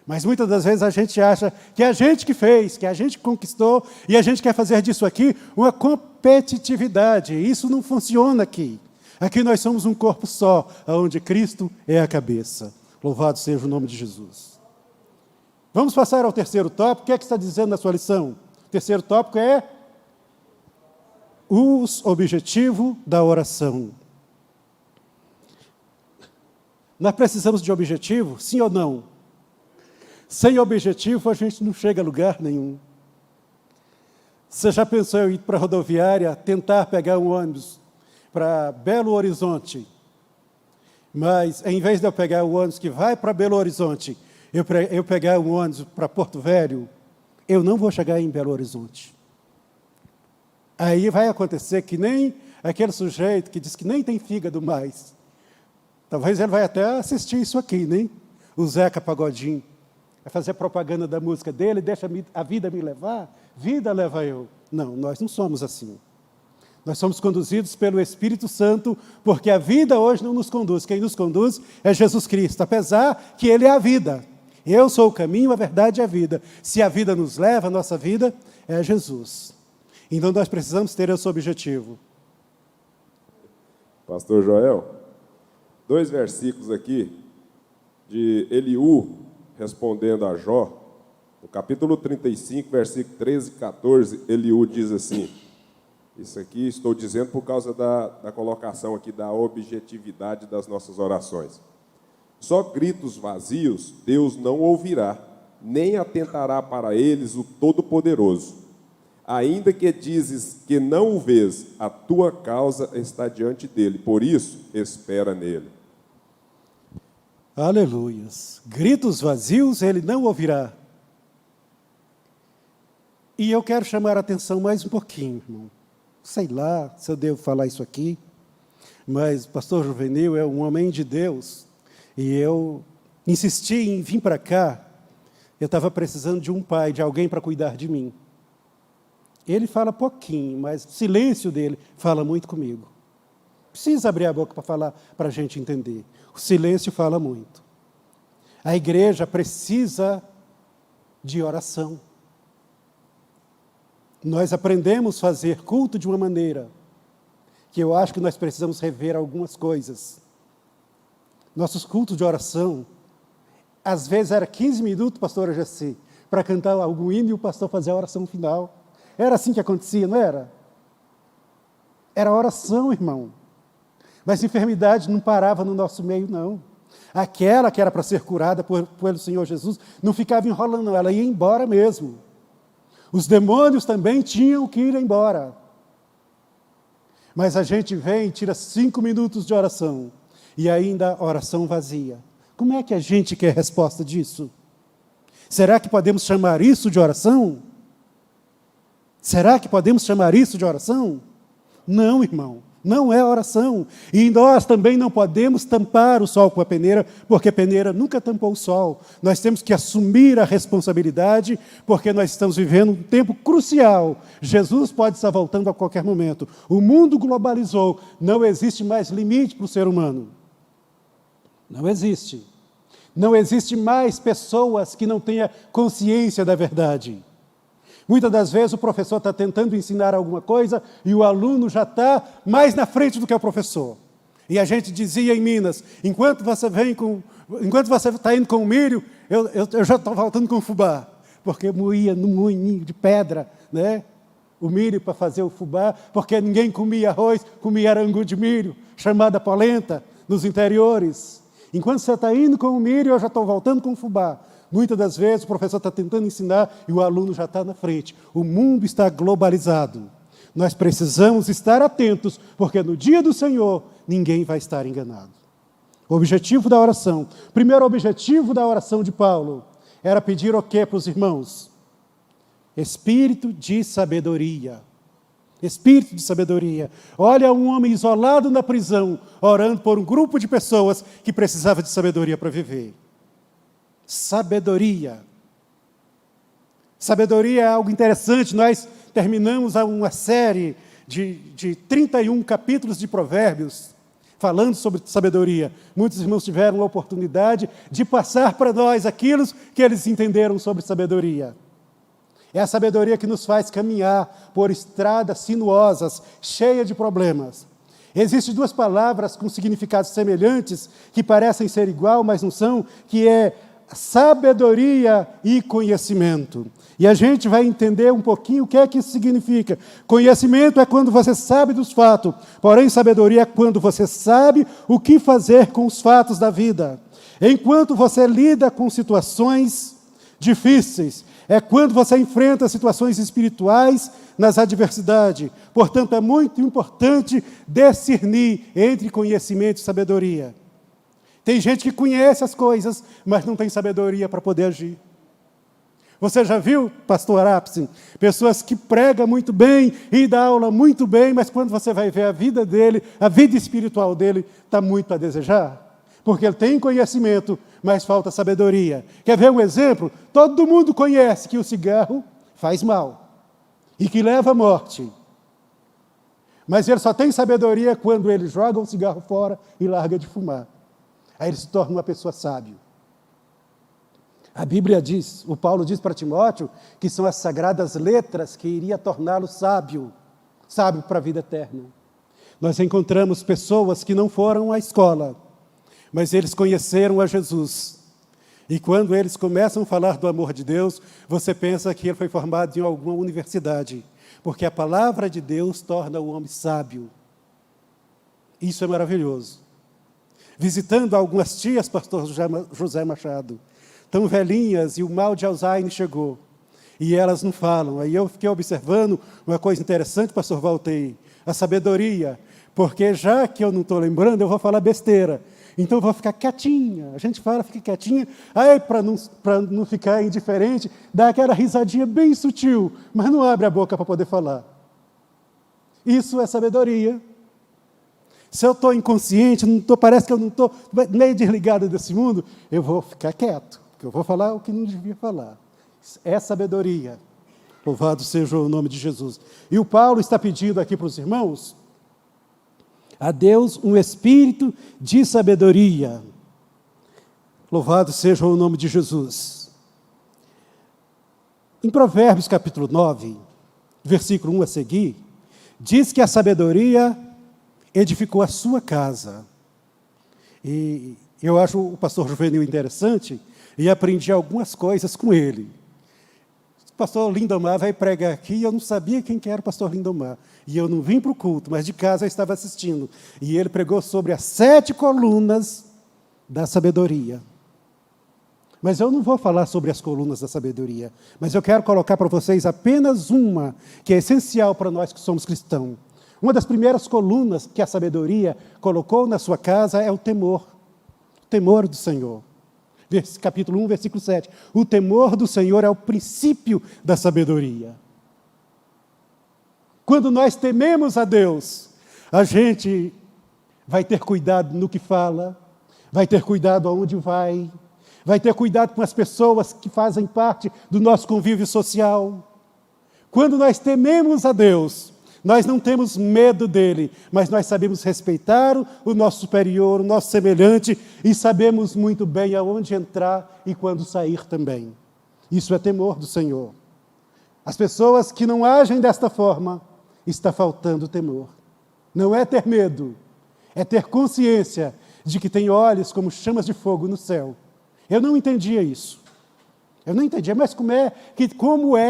Mas muitas das vezes a gente acha que é a gente que fez, que a gente conquistou, e a gente quer fazer disso aqui uma competitividade. Isso não funciona aqui. Aqui nós somos um corpo só, onde Cristo é a cabeça. Louvado seja o nome de Jesus. Vamos passar ao terceiro tópico. O que é que está dizendo na sua lição? O terceiro tópico é os objetivos da oração. Nós precisamos de objetivo, sim ou não? Sem objetivo, a gente não chega a lugar nenhum. Você já pensou em ir para a rodoviária, tentar pegar um ônibus para Belo Horizonte? Mas, em vez de eu pegar o ônibus que vai para Belo Horizonte, eu pegar um ônibus para Porto Velho, eu não vou chegar em Belo Horizonte. Aí vai acontecer que nem aquele sujeito que diz que nem tem fígado mais. Talvez ele vai até assistir isso aqui, né? O Zeca Pagodinho. Vai fazer propaganda da música dele, deixa a vida me levar, vida leva eu. Não, nós não somos assim. Nós somos conduzidos pelo Espírito Santo, porque a vida hoje não nos conduz. Quem nos conduz é Jesus Cristo, apesar que Ele é a vida. Eu sou o caminho, a verdade e a vida. Se a vida nos leva, a nossa vida é Jesus. Então nós precisamos ter esse objetivo. Pastor Joel, 2 versículos aqui de Eliú, respondendo a Jó, no capítulo 35, versículo 13 e 14, Eliú diz assim, isso aqui estou dizendo por causa da colocação aqui da objetividade das nossas orações. Só gritos vazios Deus não ouvirá, nem atentará para eles o Todo-Poderoso. Ainda que dizes que não o vês, a tua causa está diante dele, por isso espera nele. Aleluias. Gritos vazios ele não ouvirá. E eu quero chamar a atenção mais um pouquinho, irmão. Sei lá se eu devo falar isso aqui, mas o pastor Juvenil é um homem de Deus, e eu insisti em vir para cá. Eu estava precisando de um pai, de alguém para cuidar de mim. Ele fala pouquinho, mas o silêncio dele fala muito comigo. Precisa abrir a boca para falar, para a gente entender. O silêncio fala muito. A igreja precisa de oração. Nós aprendemos a fazer culto de uma maneira que eu acho que nós precisamos rever algumas coisas. Nossos cultos de oração, às vezes era 15 minutos, pastora Jessi, para cantar algum hino e o pastor fazer a oração final. Era assim que acontecia, não era? Era oração, irmão. Mas a enfermidade não parava no nosso meio, não. Aquela que era para ser curada pelo Senhor Jesus, não ficava enrolando, não. Ela ia embora mesmo. Os demônios também tinham que ir embora. Mas a gente vem e tira 5 minutos de oração, e ainda oração vazia. Como é que a gente quer resposta disso? Será que podemos chamar isso de oração? Será que podemos chamar isso de oração? Não, irmão, não é oração. E nós também não podemos tampar o sol com a peneira, porque a peneira nunca tampou o sol. Nós temos que assumir a responsabilidade, porque nós estamos vivendo um tempo crucial. Jesus pode estar voltando a qualquer momento. O mundo globalizou, não existe mais limite para o ser humano. Não existe. Não existe mais pessoas que não tenham consciência da verdade. Muitas das vezes o professor está tentando ensinar alguma coisa e o aluno já está mais na frente do que o professor. E a gente dizia em Minas, enquanto você está indo com o milho, eu já estou voltando com o fubá. Porque moía no moinho de pedra, né? O milho para fazer o fubá, porque ninguém comia arroz, comia arangu de milho, chamada polenta, nos interiores. Enquanto você está indo com o milho, eu já estou voltando com o fubá. Muitas das vezes o professor está tentando ensinar e o aluno já está na frente. O mundo está globalizado. Nós precisamos estar atentos, porque no dia do Senhor, ninguém vai estar enganado. O objetivo da oração, o primeiro objetivo da oração de Paulo, era pedir o quê para os irmãos? Espírito de sabedoria. Espírito de sabedoria. Olha um homem isolado na prisão, orando por um grupo de pessoas que precisava de sabedoria para viver. Sabedoria. Sabedoria é algo interessante. Nós terminamos uma série de 31 capítulos de Provérbios falando sobre sabedoria. Muitos irmãos tiveram a oportunidade de passar para nós aquilo que eles entenderam sobre sabedoria. É a sabedoria que nos faz caminhar por estradas sinuosas, cheias de problemas. Existem duas palavras com significados semelhantes, que parecem ser igual, mas não são, que é sabedoria e conhecimento. E a gente vai entender um pouquinho o que é que isso significa. Conhecimento é quando você sabe dos fatos, porém sabedoria é quando você sabe o que fazer com os fatos da vida. Enquanto você lida com situações difíceis, é quando você enfrenta situações espirituais nas adversidades. Portanto, é muito importante discernir entre conhecimento e sabedoria. Tem gente que conhece as coisas, mas não tem sabedoria para poder agir. Você já viu, pastor Arapsin, pessoas que pregam muito bem e dão aula muito bem, mas quando você vai ver a vida dele, a vida espiritual dele, está muito a desejar? Porque ele tem conhecimento, mas falta sabedoria. Quer ver um exemplo? Todo mundo conhece que o cigarro faz mal e que leva à morte. Mas ele só tem sabedoria quando ele joga o cigarro fora e larga de fumar. Aí ele se torna uma pessoa sábia. A Bíblia diz, o Paulo diz para Timóteo, que são as sagradas letras que iria torná-lo sábio para a vida eterna. Nós encontramos pessoas que não foram à escola, mas eles conheceram a Jesus. E quando eles começam a falar do amor de Deus, você pensa que ele foi formado em alguma universidade, porque a palavra de Deus torna o homem sábio. Isso é maravilhoso. Visitando algumas tias, pastor José Machado, tão velhinhas, e o mal de Alzheimer chegou, e elas não falam. Aí eu fiquei observando uma coisa interessante, pastor Valtei, a sabedoria, porque já que eu não estou lembrando, eu vou falar besteira, então eu vou ficar quietinha. A gente fala, fica quietinha, aí para não ficar indiferente, dá aquela risadinha bem sutil, mas não abre a boca para poder falar. Isso é sabedoria. Se eu estou inconsciente, parece que eu não estou meio desligado desse mundo, eu vou ficar quieto, porque eu vou falar o que não devia falar. É sabedoria. Louvado seja o nome de Jesus. E o Paulo está pedindo aqui para os irmãos a Deus um espírito de sabedoria. Louvado seja o nome de Jesus. Em Provérbios capítulo 9, versículo 1 a seguir, diz que a sabedoria edificou a sua casa. E eu acho o pastor Juvenil interessante e aprendi algumas coisas com ele. O pastor Lindomar vai pregar aqui e eu não sabia quem que era o pastor Lindomar. E eu não vim para o culto, mas de casa eu estava assistindo. E ele pregou sobre as 7 colunas da sabedoria. Mas eu não vou falar sobre as colunas da sabedoria, mas eu quero colocar para vocês apenas uma, que é essencial para nós que somos cristãos. Uma das primeiras colunas que a sabedoria colocou na sua casa é o temor do Senhor. Capítulo 1, versículo 7. O temor do Senhor é o princípio da sabedoria. Quando nós tememos a Deus, a gente vai ter cuidado no que fala, vai ter cuidado aonde vai ter cuidado com as pessoas que fazem parte do nosso convívio social. Quando nós tememos a Deus, nós não temos medo dele, mas nós sabemos respeitar o nosso superior, o nosso semelhante, e sabemos muito bem aonde entrar e quando sair também. Isso é temor do Senhor. As pessoas que não agem desta forma, está faltando temor. Não é ter medo, é ter consciência de que tem olhos como chamas de fogo no céu. Eu não entendia isso. Eu não entendia, mas como é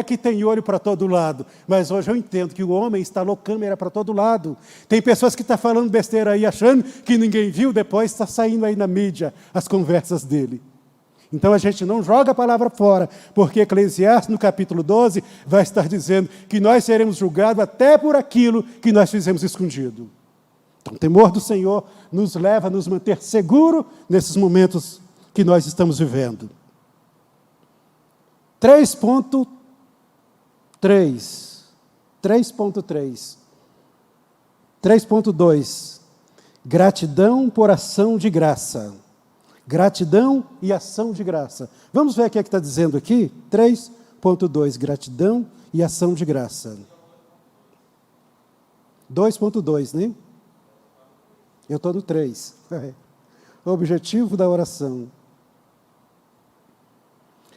que tem olho para todo lado? Mas hoje eu entendo que o homem instalou câmera para todo lado. Tem pessoas que estão falando besteira aí, achando que ninguém viu, depois está saindo aí na mídia as conversas dele. Então a gente não joga a palavra fora, porque Eclesiastes, no capítulo 12, vai estar dizendo que nós seremos julgados até por aquilo que nós fizemos escondido. Então o temor do Senhor nos leva a nos manter seguros nesses momentos que nós estamos vivendo. 3.3. 3.2. Gratidão por ação de graça. Gratidão e ação de graça. Vamos ver o que é que está dizendo aqui? 3.2. Gratidão e ação de graça. 2.2, né? Eu estou no 3. O objetivo da oração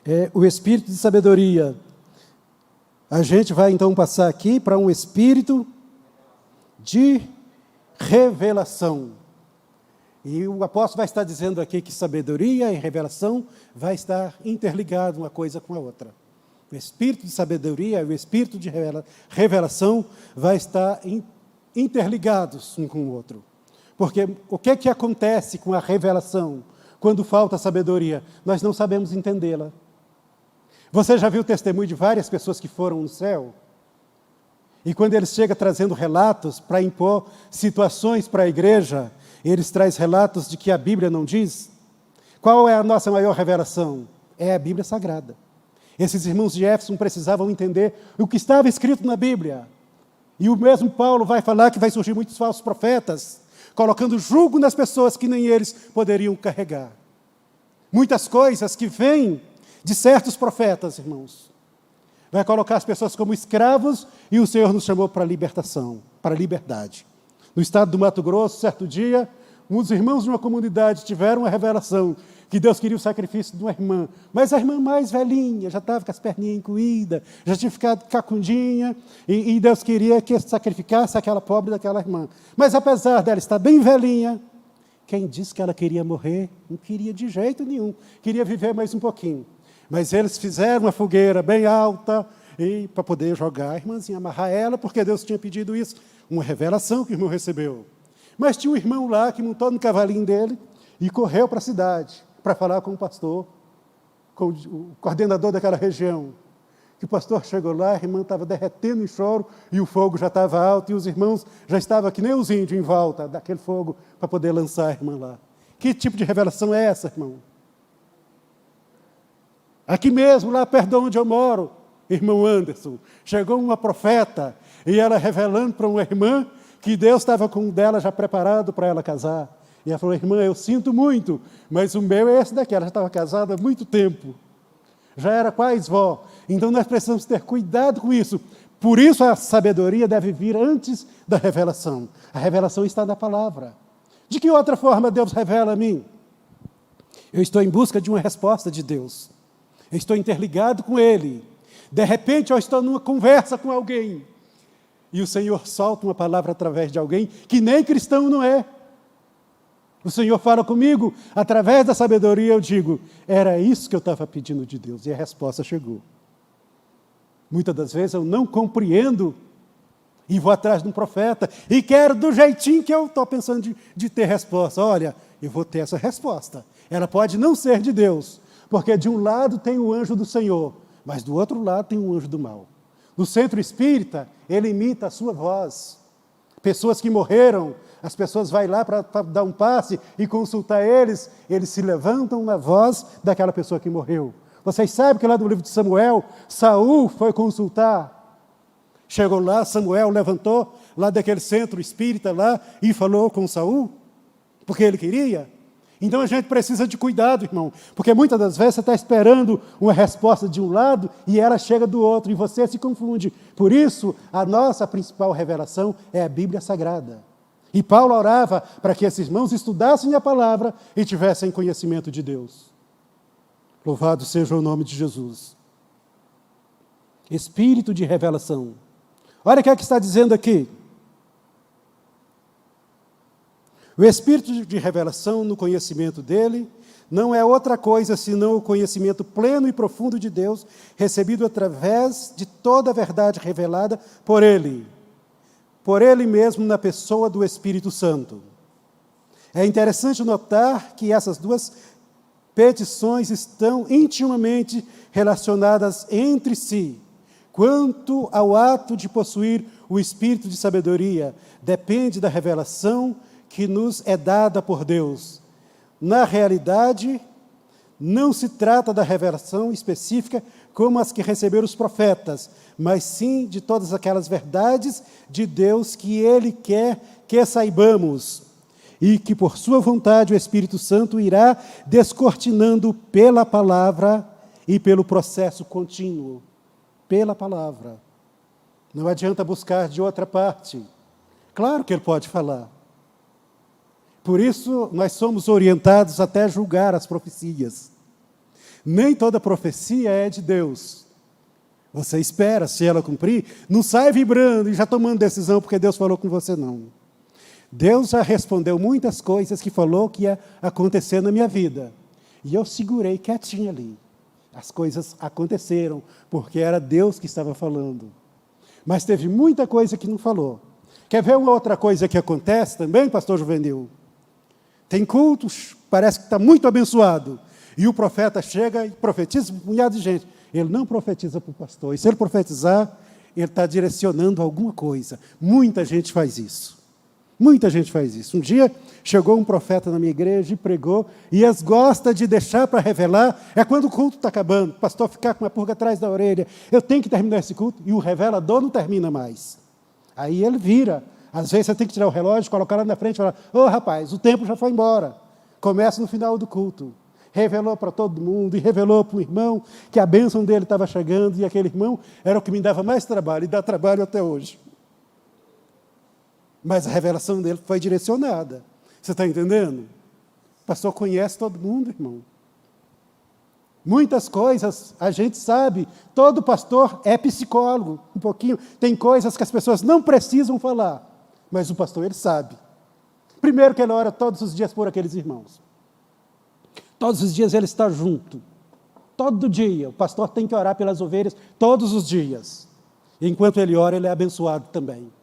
é o espírito de sabedoria. A gente vai então passar aqui para um espírito de revelação. E o apóstolo vai estar dizendo aqui que sabedoria e revelação vai estar interligado uma coisa com a outra. O espírito de sabedoria e o espírito de revelação vai estar interligados um com o outro. Porque o que é que acontece com a revelação quando falta sabedoria? Nós não sabemos entendê-la. Você já viu o testemunho de várias pessoas que foram no céu? E quando eles chegam trazendo relatos para impor situações para a igreja, eles trazem relatos de que a Bíblia não diz. Qual é a nossa maior revelação? É a Bíblia Sagrada. Esses irmãos de Éfeso precisavam entender o que estava escrito na Bíblia. E o mesmo Paulo vai falar que vai surgir muitos falsos profetas, colocando jugo nas pessoas que nem eles poderiam carregar. Muitas coisas que vêm de certos profetas, irmãos, vai colocar as pessoas como escravos, e o Senhor nos chamou para a libertação, para a liberdade. No estado do Mato Grosso, certo dia, uns irmãos de uma comunidade tiveram uma revelação que Deus queria o sacrifício de uma irmã, mas a irmã mais velhinha, já estava com as perninhas encolhidas, já tinha ficado cacundinha, e Deus queria que sacrificasse aquela pobre daquela irmã. Mas apesar dela estar bem velhinha, quem disse que ela queria morrer? Não queria de jeito nenhum, queria viver mais um pouquinho. Mas eles fizeram uma fogueira bem alta, e para poder jogar a irmãzinha, amarrar ela, porque Deus tinha pedido isso, uma revelação que o irmão recebeu. Mas tinha um irmão lá que montou no cavalinho dele e correu para a cidade para falar com o pastor, com o coordenador daquela região. Que o pastor chegou lá, a irmã estava derretendo em choro e o fogo já estava alto e os irmãos já estavam que nem os índios em volta daquele fogo para poder lançar a irmã lá. Que tipo de revelação é essa, irmão? Aqui mesmo, lá perto de onde eu moro, irmão Anderson, chegou uma profeta e ela revelando para uma irmã que Deus estava com um dela já preparado para ela casar. E ela falou: irmã, eu sinto muito, mas o meu é esse daqui. Ela já estava casada há muito tempo. Já era quase vó. Então nós precisamos ter cuidado com isso. Por isso a sabedoria deve vir antes da revelação. A revelação está na palavra. De que outra forma Deus revela a mim? Eu estou em busca de uma resposta de Deus. Eu estou interligado com Ele. De repente eu estou numa conversa com alguém. E o Senhor solta uma palavra através de alguém que nem cristão não é. O Senhor fala comigo, através da sabedoria eu digo, era isso que eu estava pedindo de Deus. E a resposta chegou. Muitas das vezes eu não compreendo e vou atrás de um profeta e quero do jeitinho que eu estou pensando de ter resposta. Olha, eu vou ter essa resposta. Ela pode não ser de Deus, porque de um lado tem o anjo do Senhor, mas do outro lado tem o anjo do mal. No centro espírita, ele imita a sua voz. Pessoas que morreram, as pessoas vão lá para dar um passe e consultar eles se levantam na voz daquela pessoa que morreu. Vocês sabem que lá no livro de Samuel, Saul foi consultar. Chegou lá, Samuel levantou lá daquele centro espírita lá e falou com Saul, porque ele queria. Então a gente precisa de cuidado, irmão, porque muitas das vezes você está esperando uma resposta de um lado e ela chega do outro e você se confunde. Por isso, a nossa principal revelação é a Bíblia Sagrada. E Paulo orava para que esses irmãos estudassem a palavra e tivessem conhecimento de Deus. Louvado seja o nome de Jesus. Espírito de revelação. Olha o que é que está dizendo aqui. O espírito de revelação no conhecimento dele não é outra coisa senão o conhecimento pleno e profundo de Deus, recebido através de toda a verdade revelada por ele mesmo na pessoa do Espírito Santo. É interessante notar que essas duas petições estão intimamente relacionadas entre si. Quanto ao ato de possuir o espírito de sabedoria, depende da revelação que nos é dada por Deus. Na realidade, não se trata da revelação específica como as que receberam os profetas, mas sim de todas aquelas verdades de Deus que Ele quer que saibamos, e que por sua vontade o Espírito Santo irá descortinando pela palavra e pelo processo contínuo. Pela palavra. Não adianta buscar de outra parte. Claro que Ele pode falar. Por isso, nós somos orientados até julgar as profecias. Nem toda profecia é de Deus. Você espera, se ela cumprir, não sai vibrando e já tomando decisão porque Deus falou com você, não. Deus já respondeu muitas coisas que falou que ia acontecer na minha vida. E eu segurei quietinho ali. As coisas aconteceram, porque era Deus que estava falando. Mas teve muita coisa que não falou. Quer ver uma outra coisa que acontece também, pastor Juvenil? Tem cultos, parece que está muito abençoado. E o profeta chega e profetiza para um punhado de gente. Ele não profetiza para o pastor. E se ele profetizar, ele está direcionando alguma coisa. Muita gente faz isso. Muita gente faz isso. Um dia chegou um profeta na minha igreja e pregou, e eles gostam de deixar para revelar, é quando o culto está acabando, o pastor ficar com uma pulga atrás da orelha, eu tenho que terminar esse culto, e o revelador não termina mais. Aí ele vira. Às vezes você tem que tirar o relógio, colocar lá na frente e falar, rapaz, o tempo já foi embora. Começa no final do culto. Revelou para todo mundo e revelou para o irmão que a bênção dele estava chegando, e aquele irmão era o que me dava mais trabalho, e dá trabalho até hoje. Mas a revelação dele foi direcionada. Você está entendendo? O pastor conhece todo mundo, irmão. Muitas coisas a gente sabe. Todo pastor é psicólogo, um pouquinho. Tem coisas que as pessoas não precisam falar, mas o pastor, ele sabe. Primeiro que ele ora todos os dias por aqueles irmãos. Todos os dias ele está junto. Todo dia. O pastor tem que orar pelas ovelhas todos os dias. E enquanto ele ora, ele é abençoado também.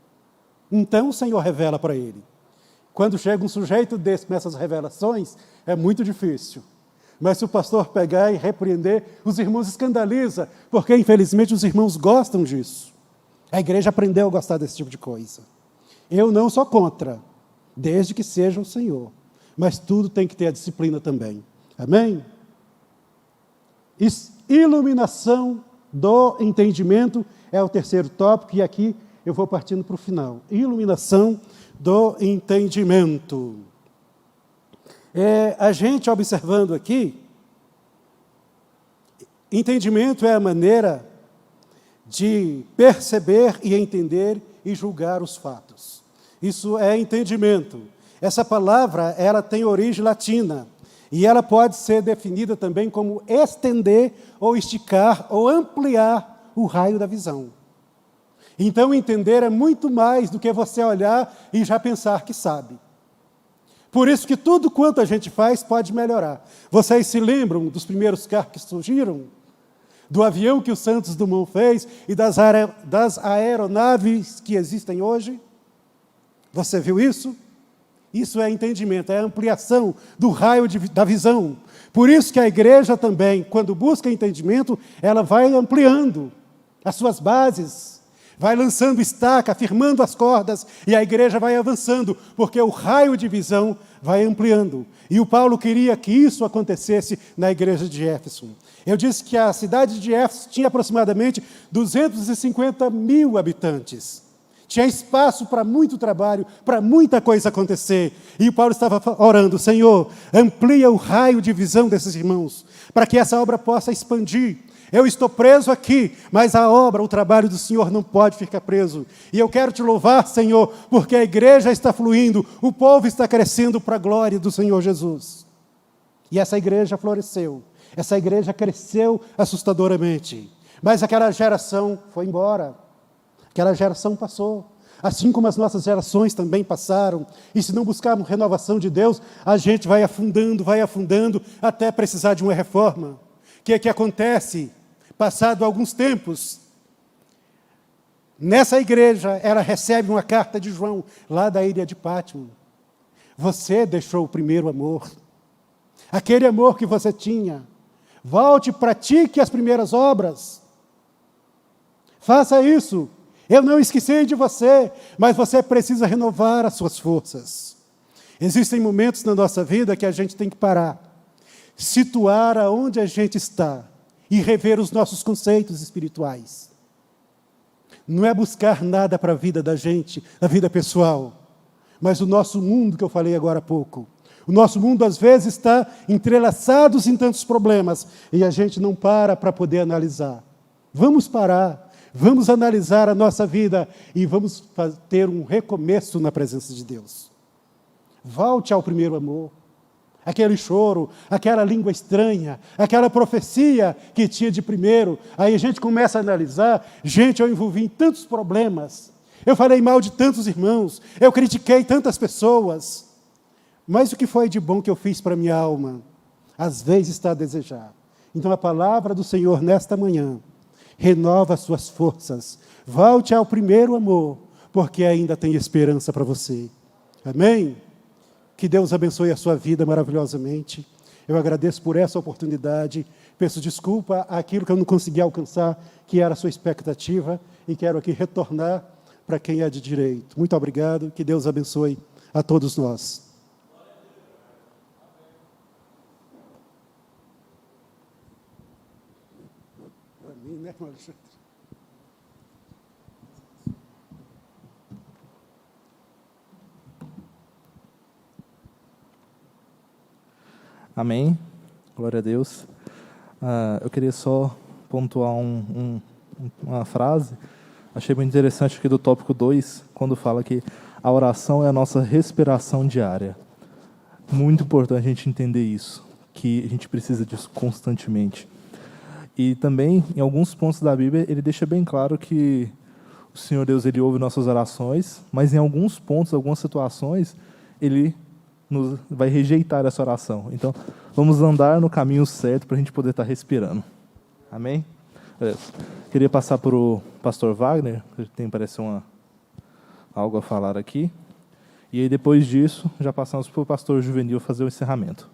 Então o Senhor revela para ele. Quando chega um sujeito desse com essas revelações, é muito difícil. Mas se o pastor pegar e repreender, os irmãos escandaliza, porque infelizmente os irmãos gostam disso. A igreja aprendeu a gostar desse tipo de coisa. Eu não sou contra, desde que seja o Senhor. Mas tudo tem que ter a disciplina também. Amém? Iluminação do entendimento é o terceiro tópico, e aqui eu vou partindo para o final. Iluminação do entendimento. A gente observando aqui, entendimento é a maneira de perceber e entender e julgar os fatos. Isso é entendimento. Essa palavra, ela tem origem latina, e ela pode ser definida também como estender, ou esticar, ou ampliar o raio da visão. Então, entender é muito mais do que você olhar e já pensar que sabe. Por isso que tudo quanto a gente faz pode melhorar. Vocês se lembram dos primeiros carros que surgiram? Do avião que o Santos Dumont fez e das aeronaves que existem hoje? Você viu isso? Isso é entendimento, é ampliação do raio da visão. Por isso que a igreja também, quando busca entendimento, ela vai ampliando as suas bases, vai lançando estaca, firmando as cordas, e a igreja vai avançando, porque o raio de visão vai ampliando. E o Paulo queria que isso acontecesse na igreja de Éfeso. Eu disse que a cidade de Éfeso tinha aproximadamente 250 mil habitantes. Tinha espaço para muito trabalho, para muita coisa acontecer. E o Paulo estava orando: Senhor, amplia o raio de visão desses irmãos, para que essa obra possa expandir. Eu estou preso aqui, mas a obra, o trabalho do Senhor não pode ficar preso. E eu quero te louvar, Senhor, porque a igreja está fluindo, o povo está crescendo para a glória do Senhor Jesus. E essa igreja floresceu, essa igreja cresceu assustadoramente. Mas aquela geração foi embora, aquela geração passou. Assim como as nossas gerações também passaram. E se não buscarmos renovação de Deus, a gente vai afundando, até precisar de uma reforma. O que acontece? Passado alguns tempos, nessa igreja, ela recebe uma carta de João, lá da ilha de Pátimo. Você deixou o primeiro amor, aquele amor que você tinha. Volte, pratique as primeiras obras. Faça isso. Eu não esqueci de você, mas você precisa renovar as suas forças. Existem momentos na nossa vida que a gente tem que parar, situar aonde a gente está e rever os nossos conceitos espirituais. Não é buscar nada para a vida da gente, a vida pessoal, mas o nosso mundo, que eu falei agora há pouco. O nosso mundo, às vezes, está entrelaçado em tantos problemas e a gente não para poder analisar. Vamos parar, vamos analisar a nossa vida e vamos ter um recomeço na presença de Deus. Volte ao primeiro amor. Aquele choro, aquela língua estranha, aquela profecia que tinha de primeiro. Aí a gente começa a analisar: gente, eu envolvi em tantos problemas, eu falei mal de tantos irmãos, eu critiquei tantas pessoas, mas o que foi de bom que eu fiz para a minha alma? Às vezes está a desejar. Então a palavra do Senhor nesta manhã renova as suas forças. Volte ao primeiro amor, porque ainda tem esperança para você. Amém? Que Deus abençoe a sua vida maravilhosamente. Eu agradeço por essa oportunidade. Peço desculpa àquilo que eu não consegui alcançar, que era a sua expectativa, e quero aqui retornar para quem é de direito. Muito obrigado. Que Deus abençoe a todos nós. Para mim, né, Alexandre? Amém. Glória a Deus. Eu queria só pontuar uma frase. Achei muito interessante aqui do tópico 2, quando fala que a oração é a nossa respiração diária. Muito importante a gente entender isso, que a gente precisa disso constantemente. E também, em alguns pontos da Bíblia, ele deixa bem claro que o Senhor Deus, ele ouve nossas orações, mas em alguns pontos, algumas situações, ele vai rejeitar essa oração. Então, vamos andar no caminho certo para a gente poder estar respirando. Amém? Queria passar para o pastor Wagner, que parece algo a falar aqui. E aí, depois disso, já passamos para o pastor Juvenil fazer o encerramento.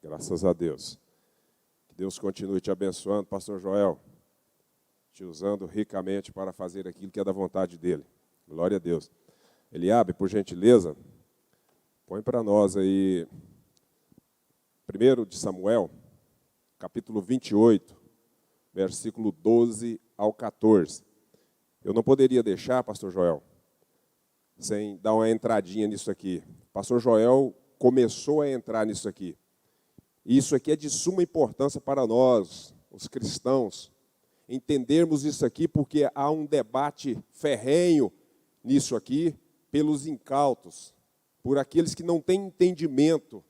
Graças a Deus. Que Deus continue te abençoando, pastor Joel, te usando ricamente para fazer aquilo que é da vontade dele. Glória a Deus. Eliabe, por gentileza, põe para nós aí 1 de Samuel, capítulo 28, versículo 12 ao 14. Eu não poderia deixar, pastor Joel, sem dar uma entradinha nisso aqui. Pastor Joel começou a entrar nisso aqui. E isso aqui é de suma importância para nós, os cristãos, entendermos isso aqui, porque há um debate ferrenho nisso aqui, pelos incautos, por aqueles que não têm entendimento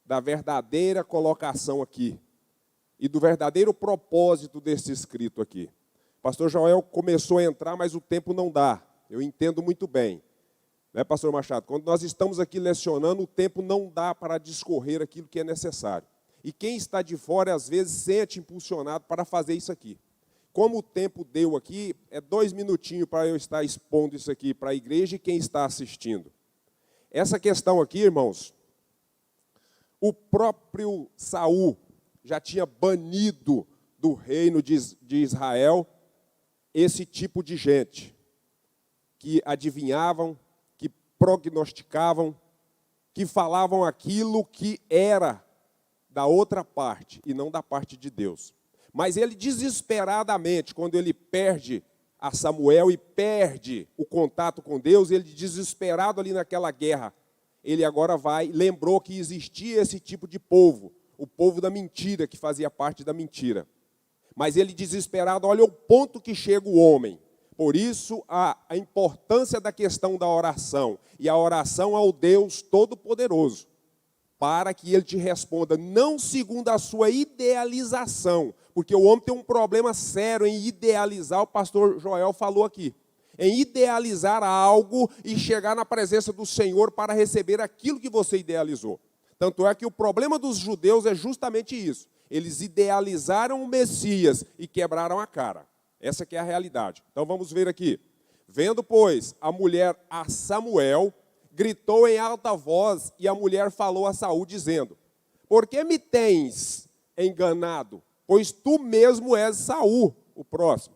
da verdadeira colocação aqui e do verdadeiro propósito desse escrito aqui. Pastor Joel começou a entrar, mas o tempo não dá. Eu entendo muito bem. Né, pastor Machado? Quando nós estamos aqui lecionando, o tempo não dá para discorrer aquilo que é necessário. E quem está de fora, às vezes, sente impulsionado para fazer isso aqui. Como o tempo deu aqui, é 2 minutinhos para eu estar expondo isso aqui para a igreja e quem está assistindo. Essa questão aqui, irmãos, o próprio Saul já tinha banido do reino de Israel esse tipo de gente, que adivinhavam, que prognosticavam, que falavam aquilo que era da outra parte e não da parte de Deus. Mas ele desesperadamente, quando ele perde a Samuel e perde o contato com Deus, ele desesperado ali naquela guerra, ele agora lembrou que existia esse tipo de povo, o povo da mentira, que fazia parte da mentira. Mas ele desesperado, olha o ponto que chega o homem. Por isso, a importância da questão da oração. E a oração ao Deus Todo-Poderoso. Para que ele te responda, não segundo a sua idealização. Porque o homem tem um problema sério em idealizar, o pastor Joel falou aqui. Em idealizar algo e chegar na presença do Senhor para receber aquilo que você idealizou. Tanto é que o problema dos judeus é justamente isso. Eles idealizaram o Messias e quebraram a cara. Essa que é a realidade. Então vamos ver aqui. Vendo, pois, a mulher a Samuel, gritou em alta voz, e a mulher falou a Saul, dizendo, por que me tens enganado? Pois tu mesmo és Saul, o próximo.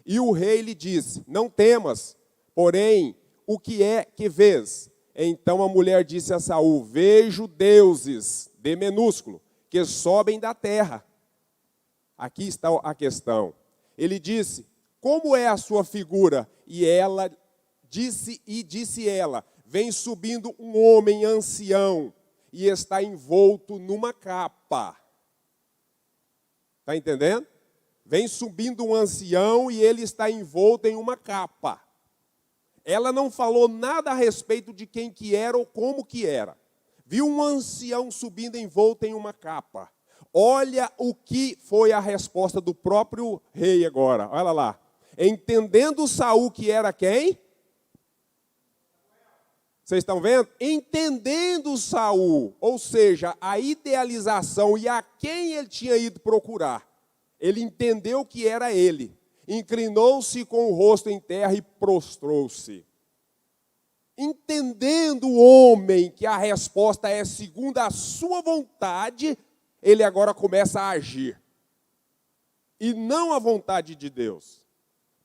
E o rei lhe disse, não temas, porém, o que é que vês? Então a mulher disse a Saul, vejo deuses, D minúsculo, que sobem da terra. Aqui está a questão. Ele disse, como é a sua figura? E ela disse ela, vem subindo um homem ancião e está envolto numa capa. Está entendendo? Vem subindo um ancião e ele está envolto em uma capa. Ela não falou nada a respeito de quem que era ou como que era. Viu um ancião subindo envolto em uma capa. Olha o que foi a resposta do próprio rei agora. Olha lá. Entendendo Saul que era quem? Vocês estão vendo? Entendendo Saul, ou seja, a idealização e a quem ele tinha ido procurar. Ele entendeu que era ele. Inclinou-se com o rosto em terra e prostrou-se. Entendendo o homem que a resposta é segundo a sua vontade, ele agora começa a agir. E não a vontade de Deus.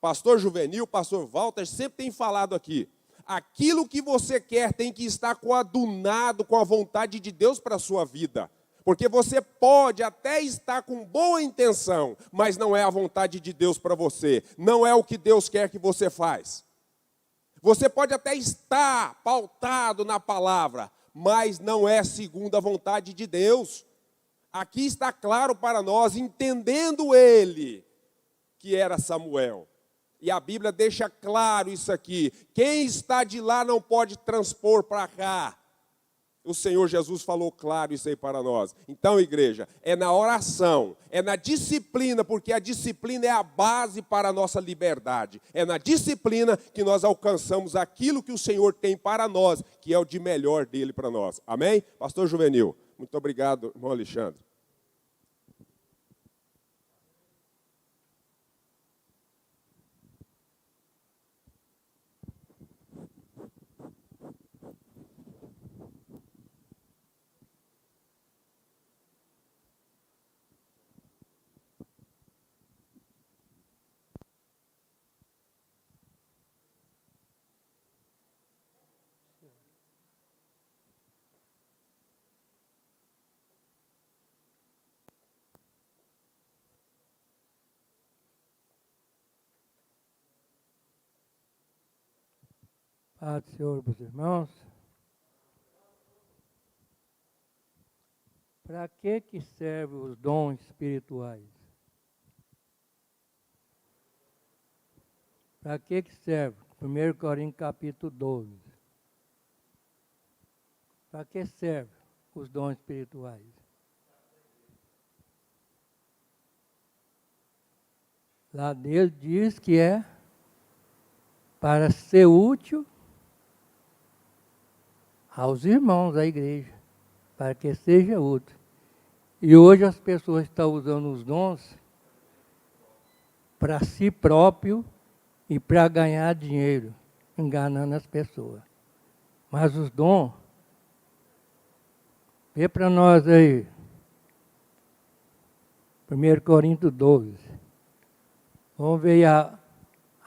Pastor Juvenil, pastor Walter sempre tem falado aqui. Aquilo que você quer tem que estar coadunado com a vontade de Deus para a sua vida. Porque você pode até estar com boa intenção, mas não é a vontade de Deus para você. Não é o que Deus quer que você faça. Você pode até estar pautado na palavra, mas não é segundo a vontade de Deus. Aqui está claro para nós, entendendo ele, que era Samuel. E a Bíblia deixa claro isso aqui. Quem está de lá não pode transpor para cá. O Senhor Jesus falou claro isso aí para nós. Então, igreja, é na oração, é na disciplina, porque a disciplina é a base para a nossa liberdade. É na disciplina que nós alcançamos aquilo que o Senhor tem para nós, que é o de melhor dele para nós. Amém? Pastor Juvenil, muito obrigado, irmão Alexandre. Paz do Senhor, meus irmãos. Para que servem os dons espirituais? Para que serve? 1 Coríntios capítulo 12. Para que servem os dons espirituais? Lá dele diz que é para ser útil aos irmãos da igreja, para que seja útil. E hoje as pessoas estão usando os dons para si próprio e para ganhar dinheiro, enganando as pessoas. Mas os dons, vê para nós aí, 1 Coríntios 12. Vamos ver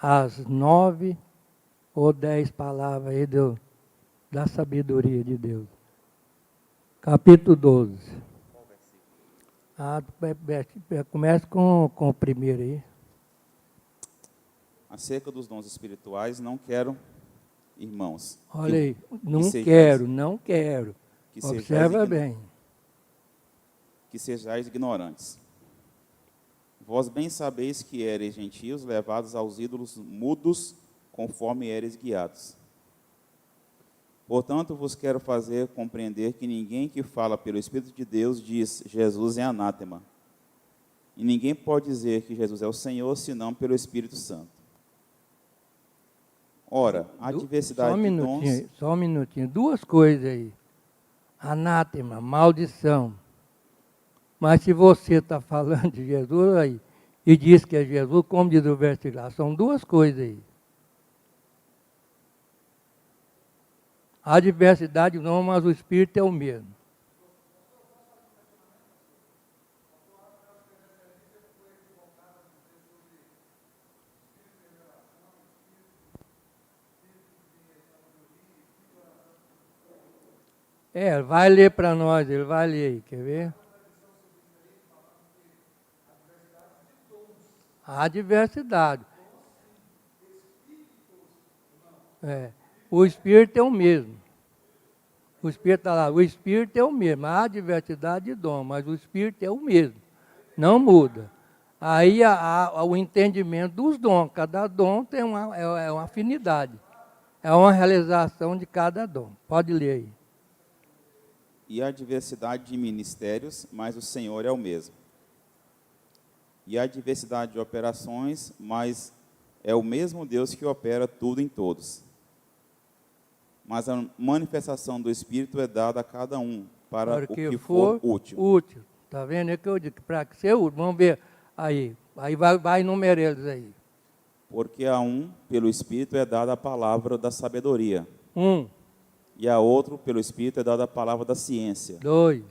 as 9 ou 10 palavras aí da sabedoria de Deus. Capítulo 12. Começa com o primeiro aí. Acerca dos dons espirituais, não quero, irmãos. Olha aí, não sejais- quero. que sejais Observa igno- bem. Que sejais ignorantes. Vós bem sabeis que eres gentios, levados aos ídolos mudos, conforme eres guiados. Portanto, vos quero fazer compreender que ninguém que fala pelo Espírito de Deus diz, Jesus é anátema. E ninguém pode dizer que Jesus é o Senhor, senão pelo Espírito Santo. Ora, a diversidade de dons... Só um minutinho. Duas coisas aí. Anátema, maldição. Mas se você está falando de Jesus aí, e diz que é Jesus, como diz o versículo lá, são duas coisas aí. Há diversidade não, mas o Espírito é o mesmo. Vai ler para nós, ele vai ler aí, quer ver? Há diversidade. O Espírito é o mesmo. O Espírito está lá, o Espírito é o mesmo. Há diversidade de dom, mas o Espírito é o mesmo. Não muda. Aí há o entendimento dos dons. Cada dom tem uma afinidade. É uma realização de cada dom. Pode ler aí. E há diversidade de ministérios, mas o Senhor é o mesmo. E há diversidade de operações, mas é o mesmo Deus que opera tudo em todos. Mas a manifestação do Espírito é dada a cada um, para o que for útil. Útil. Está vendo? É que eu digo, para ser útil. Vamos ver aí. Aí vai enumerar eles aí. Porque a um, pelo Espírito, é dada a palavra da sabedoria. 1, E a outro, pelo Espírito, é dada a palavra da ciência. 2,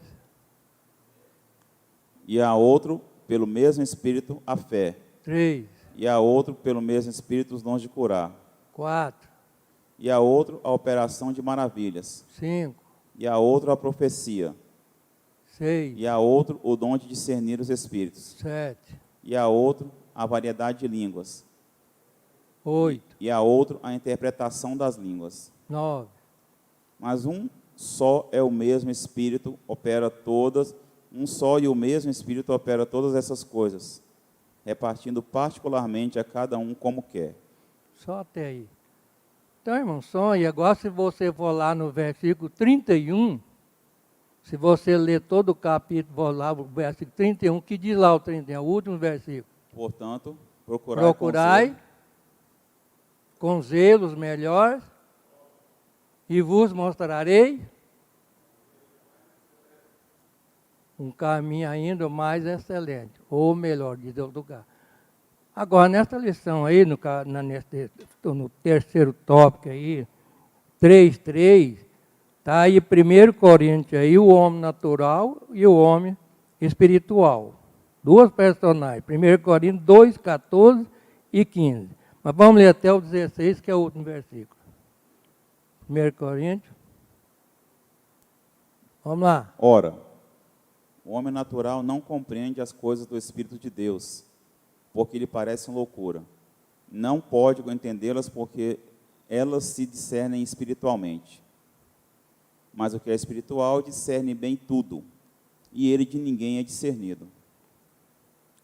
E a outro, pelo mesmo Espírito, a fé. 3, E a outro, pelo mesmo Espírito, os dons de curar. 4, E a outro, a operação de maravilhas. 5, E a outro, a profecia. 6, E a outro, o dom de discernir os espíritos. 7, E a outro, a variedade de línguas. 8, E a outro, a interpretação das línguas. 9, Mas um só é o mesmo Espírito, opera todas, um só e o mesmo Espírito opera todas essas coisas, repartindo particularmente a cada um como quer. só até aí. Então, irmão, só aí. Agora, se você for lá no versículo 31, se você ler todo o capítulo, for lá o versículo 31, que diz lá o 31, o último versículo. Portanto, procurai Procurai com zelo os melhores e vos mostrarei um caminho ainda mais excelente, ou melhor, diz outro lugar. Agora, nessa lição aí, no terceiro tópico aí, 3:3, está aí 1 Coríntios, aí, o homem natural e o homem espiritual. Duas personagens, 1 Coríntios 2, 14 e 15. Mas vamos ler até o 16, que é o último versículo. 1 Coríntios. Vamos lá. Ora, o homem natural não compreende as coisas do Espírito de Deus, porque lhe parecem loucura. Não pode entendê-las porque elas se discernem espiritualmente. Mas o que é espiritual discerne bem tudo, e ele de ninguém é discernido.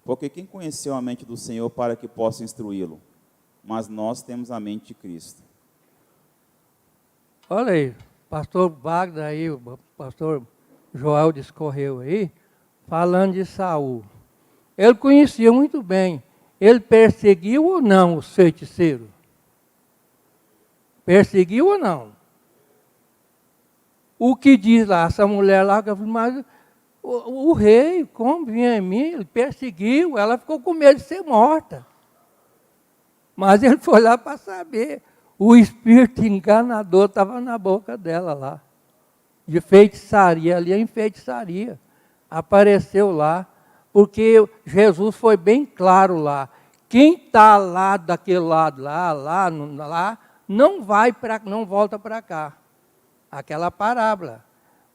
Porque quem conheceu a mente do Senhor para que possa instruí-lo? Mas nós temos a mente de Cristo. Olha aí, pastor Wagner aí, o pastor Joel discorreu aí, falando de Saul. Ele conhecia muito bem. Ele perseguiu ou não os feiticeiros? Perseguiu ou não? O que diz lá, essa mulher lá, mas o rei, como vinha em mim, ele perseguiu, ela ficou com medo de ser morta. Mas ele foi lá para saber. O espírito enganador estava na boca dela lá. De feitiçaria, ali em feitiçaria. Apareceu lá, porque Jesus foi bem claro lá. Quem está lá daquele lado, lá, não volta para cá. Aquela parábola.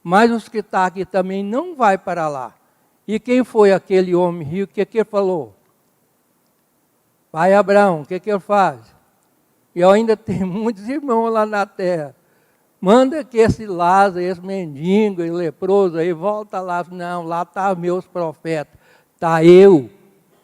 Mas os que estão aqui também não vai para lá. E quem foi aquele homem rico? O que ele falou? Pai Abraão, o que ele faz? E eu ainda tenho muitos irmãos lá na terra. Manda que esse Lázaro, esse mendigo e leproso aí, volta lá. Não, lá estão meus profetas. Está eu,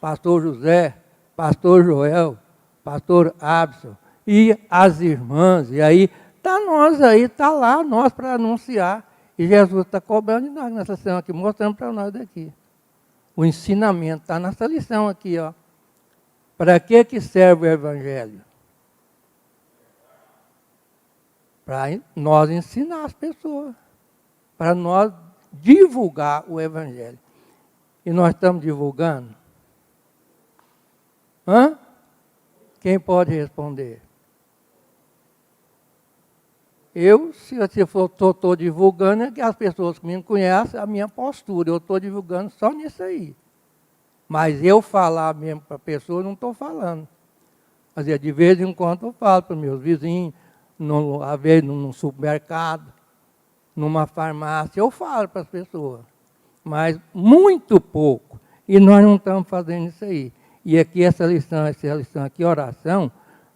pastor José, pastor Joel, pastor Abson e as irmãs. E aí, está nós aí, está lá, nós para anunciar. E Jesus está cobrando de nós nessa lição aqui, mostrando para nós daqui. O ensinamento está nessa lição aqui, ó. Para que serve o Evangelho? Para nós ensinar as pessoas. Para nós divulgar o Evangelho. E nós estamos divulgando? Hã? Quem pode responder? Eu, se eu estou divulgando, é que as pessoas que me conhecem, a minha postura, eu estou divulgando só nisso aí. Mas eu falar mesmo para a pessoa, não estou falando. Mas de vez em quando eu falo para os meus vizinhos, às vezes num supermercado, numa farmácia, eu falo para as pessoas. Mas muito pouco. E nós não estamos fazendo isso aí. E aqui essa lição aqui, oração,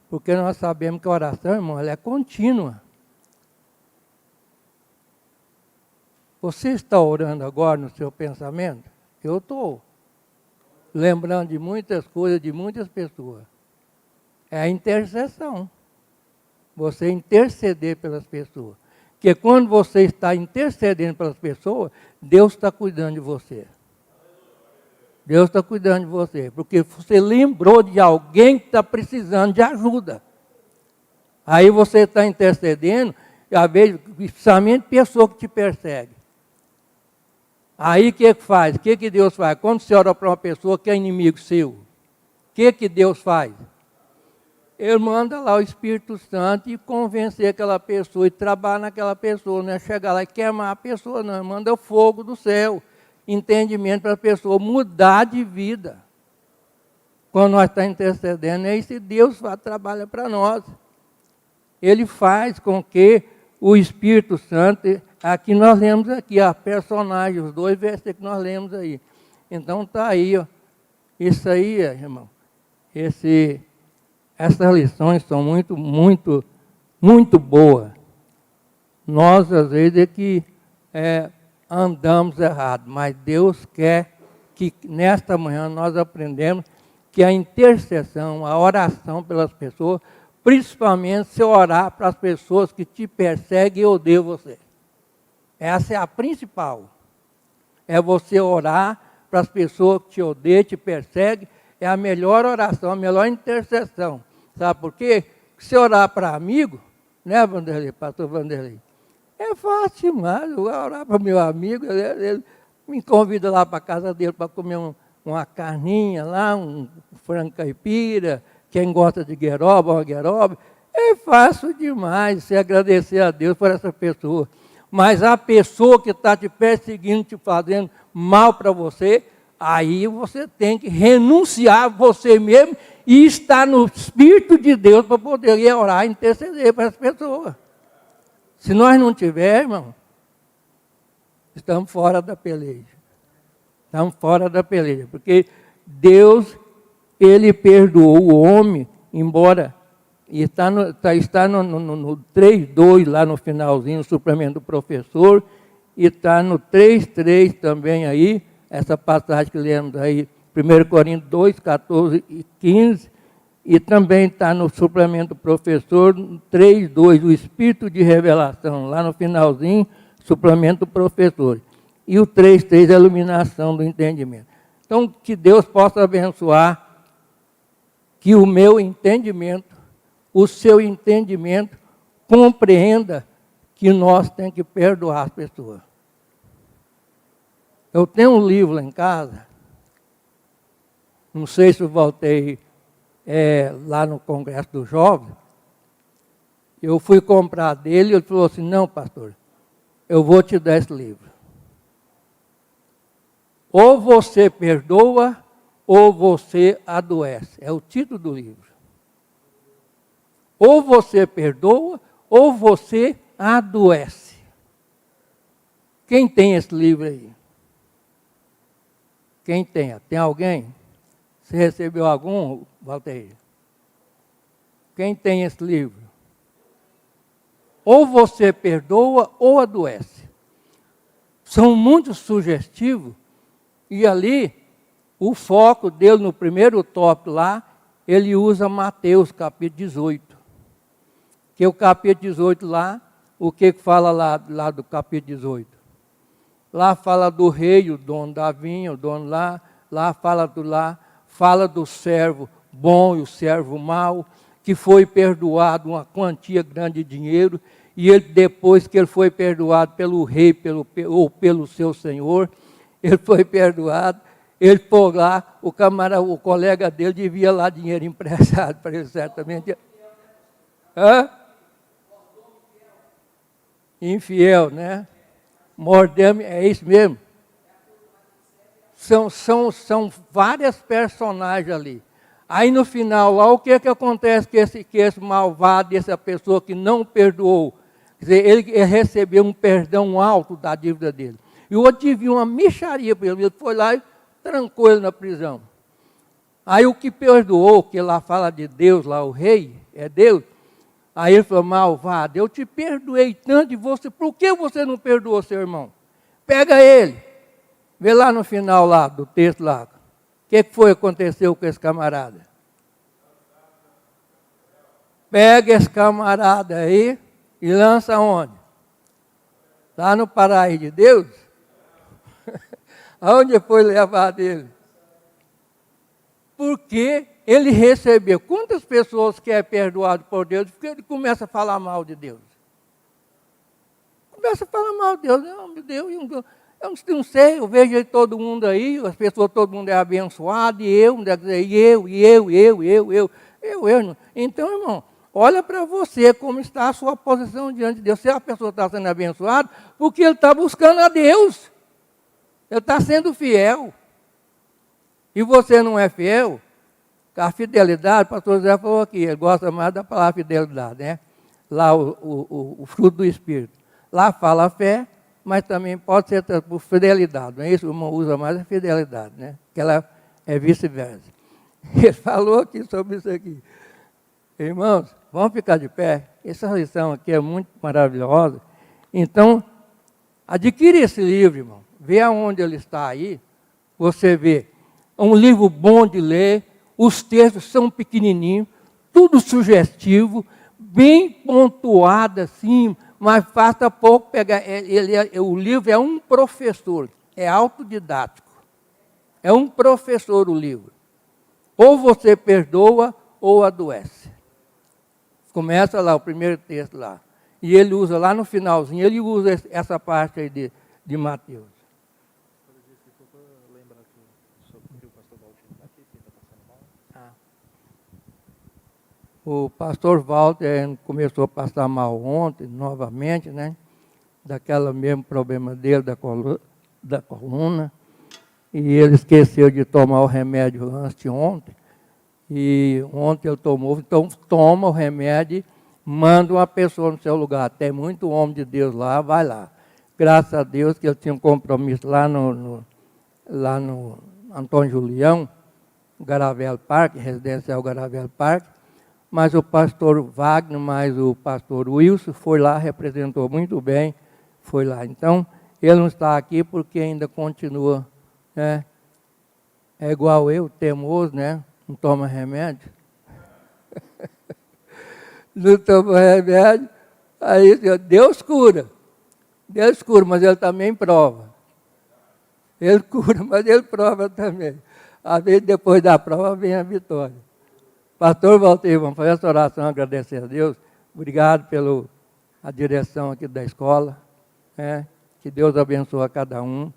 porque nós sabemos que a oração, irmão, ela é contínua. Você está orando agora no seu pensamento? Eu estou. Lembrando de muitas coisas, de muitas pessoas. É a intercessão. Você interceder pelas pessoas. Porque quando você está intercedendo pelas pessoas, Deus está cuidando de você. Deus está cuidando de você. Porque você lembrou de alguém que está precisando de ajuda. Aí você está intercedendo, e às vezes, principalmente pessoa que te persegue. Aí o que faz? O que Deus faz? Quando você ora para uma pessoa que é inimigo seu, o que Deus faz? Ele manda lá o Espírito Santo e convencer aquela pessoa e trabalhar naquela pessoa, não é chegar lá e queimar a pessoa, não. Ele manda o fogo do céu, entendimento para a pessoa mudar de vida. Quando nós estamos intercedendo, é isso que Deus trabalha para nós. Ele faz com que o Espírito Santo, aqui nós lemos aqui, a personagem, os 2 versículos que nós lemos aí. Então está aí, ó. Isso aí, irmão, essas lições são muito boas. Nós, às vezes, é que andamos errado, mas Deus quer que nesta manhã nós aprendemos que a intercessão, a oração pelas pessoas, principalmente se orar para as pessoas que te perseguem e odeiam você. Essa é a principal. É você orar para as pessoas que te odeiam, te perseguem. É a melhor oração, a melhor intercessão. Sabe por quê? Se orar para amigo, né, Vanderlei, pastor Vanderlei? É fácil demais. Eu vou orar para o meu amigo, ele me convida lá para a casa dele para comer uma carninha lá, um frango caipira. Quem gosta de gueroba, uma gueroba. É fácil demais você agradecer a Deus por essa pessoa. Mas a pessoa que está te perseguindo, te fazendo mal para você, aí você tem que renunciar a você mesmo e estar no Espírito de Deus para poder orar e interceder para as pessoas. Se nós não tivermos, irmão, estamos fora da peleja. Estamos fora da peleja, porque Deus, Ele perdoou o homem, embora E está no 3.2, lá no finalzinho, no suplemento do professor, e está no 3.3 também aí, essa passagem que lemos aí, 1 Coríntios 2, 14 e 15, e também está no suplemento do professor, 3.2, o Espírito de Revelação, lá no finalzinho, suplemento do professor. E o 3.3, a iluminação do entendimento. Então, que Deus possa abençoar, que o meu entendimento, o seu entendimento, compreenda que nós temos que perdoar as pessoas. Eu tenho um livro lá em casa, não sei se eu voltei lá no Congresso do Jovem, eu fui comprar dele e ele falou assim, não, pastor, eu vou te dar esse livro. Ou você perdoa, ou você adoece. É o título do livro. Ou você perdoa, ou você adoece. Quem tem esse livro aí? Quem tem? Tem alguém? Você recebeu algum, Valteir? Quem tem esse livro? Ou você perdoa, ou adoece. São muito sugestivos, e ali, o foco dele no primeiro tópico lá, ele usa Mateus, capítulo 18. Que o capítulo 18 lá, o que fala lá do capítulo 18? Lá fala do rei, o dono da vinha, o dono lá fala do servo bom e o servo mau, que foi perdoado uma quantia grande de dinheiro, e ele, depois que ele foi perdoado pelo rei ou pelo seu senhor, ele foi perdoado, ele foi lá, o colega dele devia lá dinheiro emprestado para ele, certamente. Hã? Infiel, né? Mordendo, é isso mesmo. São várias personagens ali. Aí no final, lá, o que acontece que esse malvado, essa pessoa que não perdoou, quer dizer, ele recebeu um perdão alto da dívida dele. E o outro devia uma mixaria para ele, ele foi lá e trancou ele na prisão. Aí o que perdoou, que lá fala de Deus, lá o rei, é Deus, aí ele falou, malvado, eu te perdoei tanto de você, por que você não perdoou seu irmão? Pega ele, vê lá no final lá, do texto lá, o que foi que aconteceu com esse camarada? Pega esse camarada aí e lança onde? Lá no paraíso de Deus? Aonde foi levado ele? Porque ele recebeu. Quantas pessoas que é perdoado por Deus, porque ele começa a falar mal de Deus? Começa a falar mal de Deus. Não, meu Deus, eu não sei, eu vejo todo mundo aí, as pessoas, todo mundo é abençoado, e eu. Então, irmão, olha para você como está a sua posição diante de Deus. Se a pessoa está sendo abençoada, porque ele está buscando a Deus. Ele está sendo fiel. E você não é fiel? A fidelidade, o pastor José falou aqui, ele gosta mais da palavra fidelidade, né? Lá o fruto do Espírito. Lá fala a fé, mas também pode ser por fidelidade, não é isso? O irmão usa mais a fidelidade, né? Que ela é vice-versa. Ele falou aqui sobre isso aqui. Irmãos, vamos ficar de pé. Essa lição aqui é muito maravilhosa. Então, adquire esse livro, irmão. Vê aonde ele está aí. Você vê. É um livro bom de ler. Os textos são pequenininhos. Tudo sugestivo. Bem pontuado assim. Mas falta pouco pegar. O livro é um professor. É autodidático. É um professor o livro. Ou você perdoa ou adoece. Começa lá o primeiro texto lá. E ele usa lá no finalzinho, ele usa essa parte aí de Mateus. O pastor Walter começou a passar mal ontem, novamente, né? Daquele mesmo problema dele, da coluna. E ele esqueceu de tomar o remédio anteontem. E ontem ele tomou, então toma o remédio, manda uma pessoa no seu lugar. Tem muito homem de Deus lá, vai lá. Graças a Deus que eu tinha um compromisso lá no Antônio Julião, Garavelo Parque, residencial Garavelo Parque. mas o pastor Wagner, mais o pastor Wilson, foi lá, representou muito bem, foi lá. Então, ele não está aqui porque ainda continua, né? É igual eu, teimoso, né? Não toma remédio. Não toma remédio. Aí Deus cura, mas ele também prova. Ele cura, mas ele prova também. Às vezes, depois da prova, vem a vitória. Pastor Valteir, vamos fazer essa oração, agradecer a Deus. Obrigado pela direção aqui da escola. Que Deus abençoe a cada um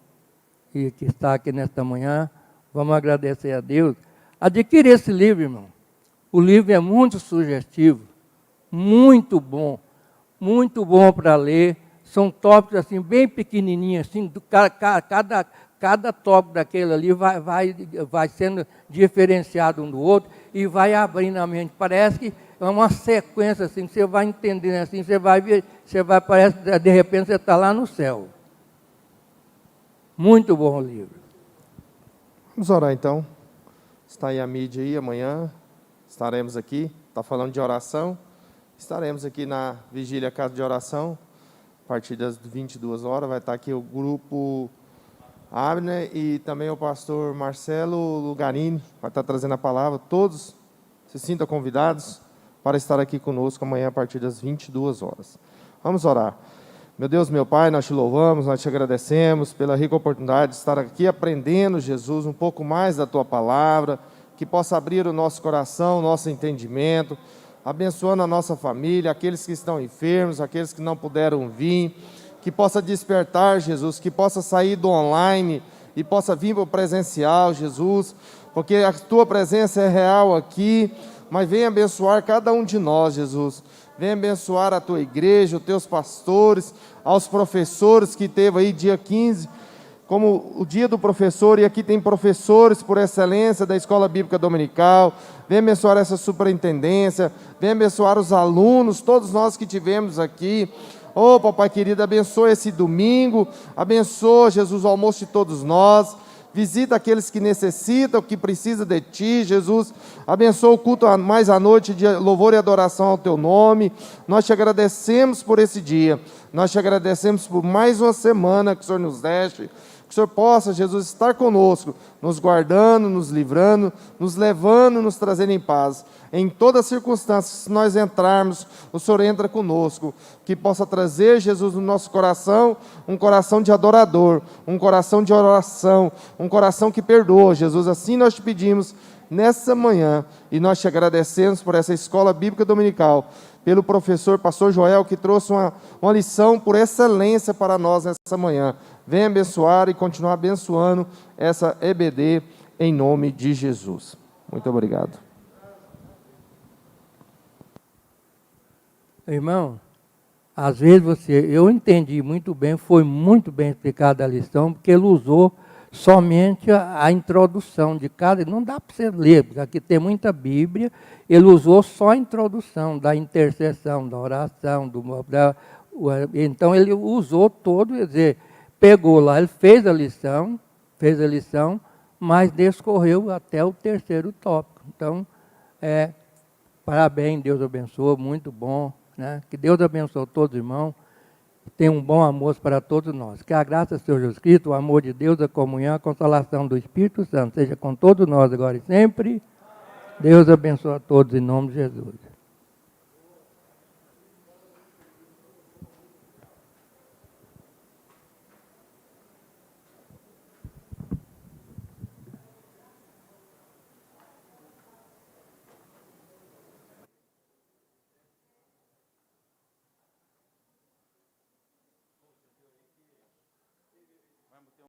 e que está aqui nesta manhã. Vamos agradecer a Deus. Adquira esse livro, irmão. O livro é muito sugestivo, muito bom para ler. São tópicos assim, bem pequenininhos, assim, cada tópico daquele ali vai sendo diferenciado um do outro e vai abrindo a mente. Parece que é uma sequência assim, que você vai entendendo assim, você vai ver, parece que de repente você está lá no céu. Muito bom o livro. Vamos orar então. Está aí a mídia aí, amanhã estaremos aqui. Está falando de oração. Estaremos aqui na Vigília Casa de Oração, a partir das 22 horas. Vai estar aqui o grupo Abner e também o pastor Marcelo Lugarini. Vai estar trazendo a palavra. Todos se sintam convidados para estar aqui conosco amanhã a partir das 22 horas. Vamos orar. Meu Deus, meu Pai, nós te louvamos, nós te agradecemos pela rica oportunidade de estar aqui aprendendo, Jesus, um pouco mais da Tua palavra, que possa abrir o nosso coração, o nosso entendimento, abençoando a nossa família, aqueles que estão enfermos, aqueles que não puderam vir, que possa despertar, Jesus, que possa sair do online e possa vir para o presencial, Jesus, porque a Tua presença é real aqui, mas venha abençoar cada um de nós, Jesus. Venha abençoar a Tua igreja, os Teus pastores, aos professores que teve aí dia 15, como o dia do professor, e aqui tem professores por excelência da Escola Bíblica Dominical. Venha abençoar essa superintendência, venha abençoar os alunos, todos nós que tivemos aqui. Oh, papai querido, abençoa esse domingo, abençoa, Jesus, o almoço de todos nós. Visita aqueles que necessitam, que precisam de Ti, Jesus. Abençoa o culto mais à noite de louvor e adoração ao Teu nome. Nós te agradecemos por esse dia. Nós te agradecemos por mais uma semana que o Senhor nos deste. Que o Senhor possa, Jesus, estar conosco, nos guardando, nos livrando, nos levando, nos trazendo em paz. Em todas as circunstâncias, se nós entrarmos, o Senhor entra conosco. Que possa trazer, Jesus, no nosso coração, um coração de adorador, um coração de oração, um coração que perdoa, Jesus. Assim nós te pedimos nessa manhã, e nós te agradecemos por essa Escola Bíblica Dominical, pelo professor, pastor Joel, que trouxe uma lição por excelência para nós nessa manhã. Venha abençoar e continuar abençoando essa EBD em nome de Jesus. Muito obrigado. Irmão, às vezes eu entendi muito bem, foi muito bem explicada a lição, porque ele usou somente a introdução de cada. Não dá para você ler, porque aqui tem muita Bíblia. Ele usou só a introdução da intercessão, da oração, então ele usou todo, quer dizer, pegou lá, ele fez a lição, mas descorreu até o terceiro tópico. Então, parabéns, Deus abençoe, muito bom, né? Que Deus abençoe todos os irmãos, tenha um bom almoço para todos nós. Que a graça do Senhor Jesus Cristo, o amor de Deus, a comunhão, a consolação do Espírito Santo, seja com todos nós agora e sempre. Deus abençoe a todos em nome de Jesus.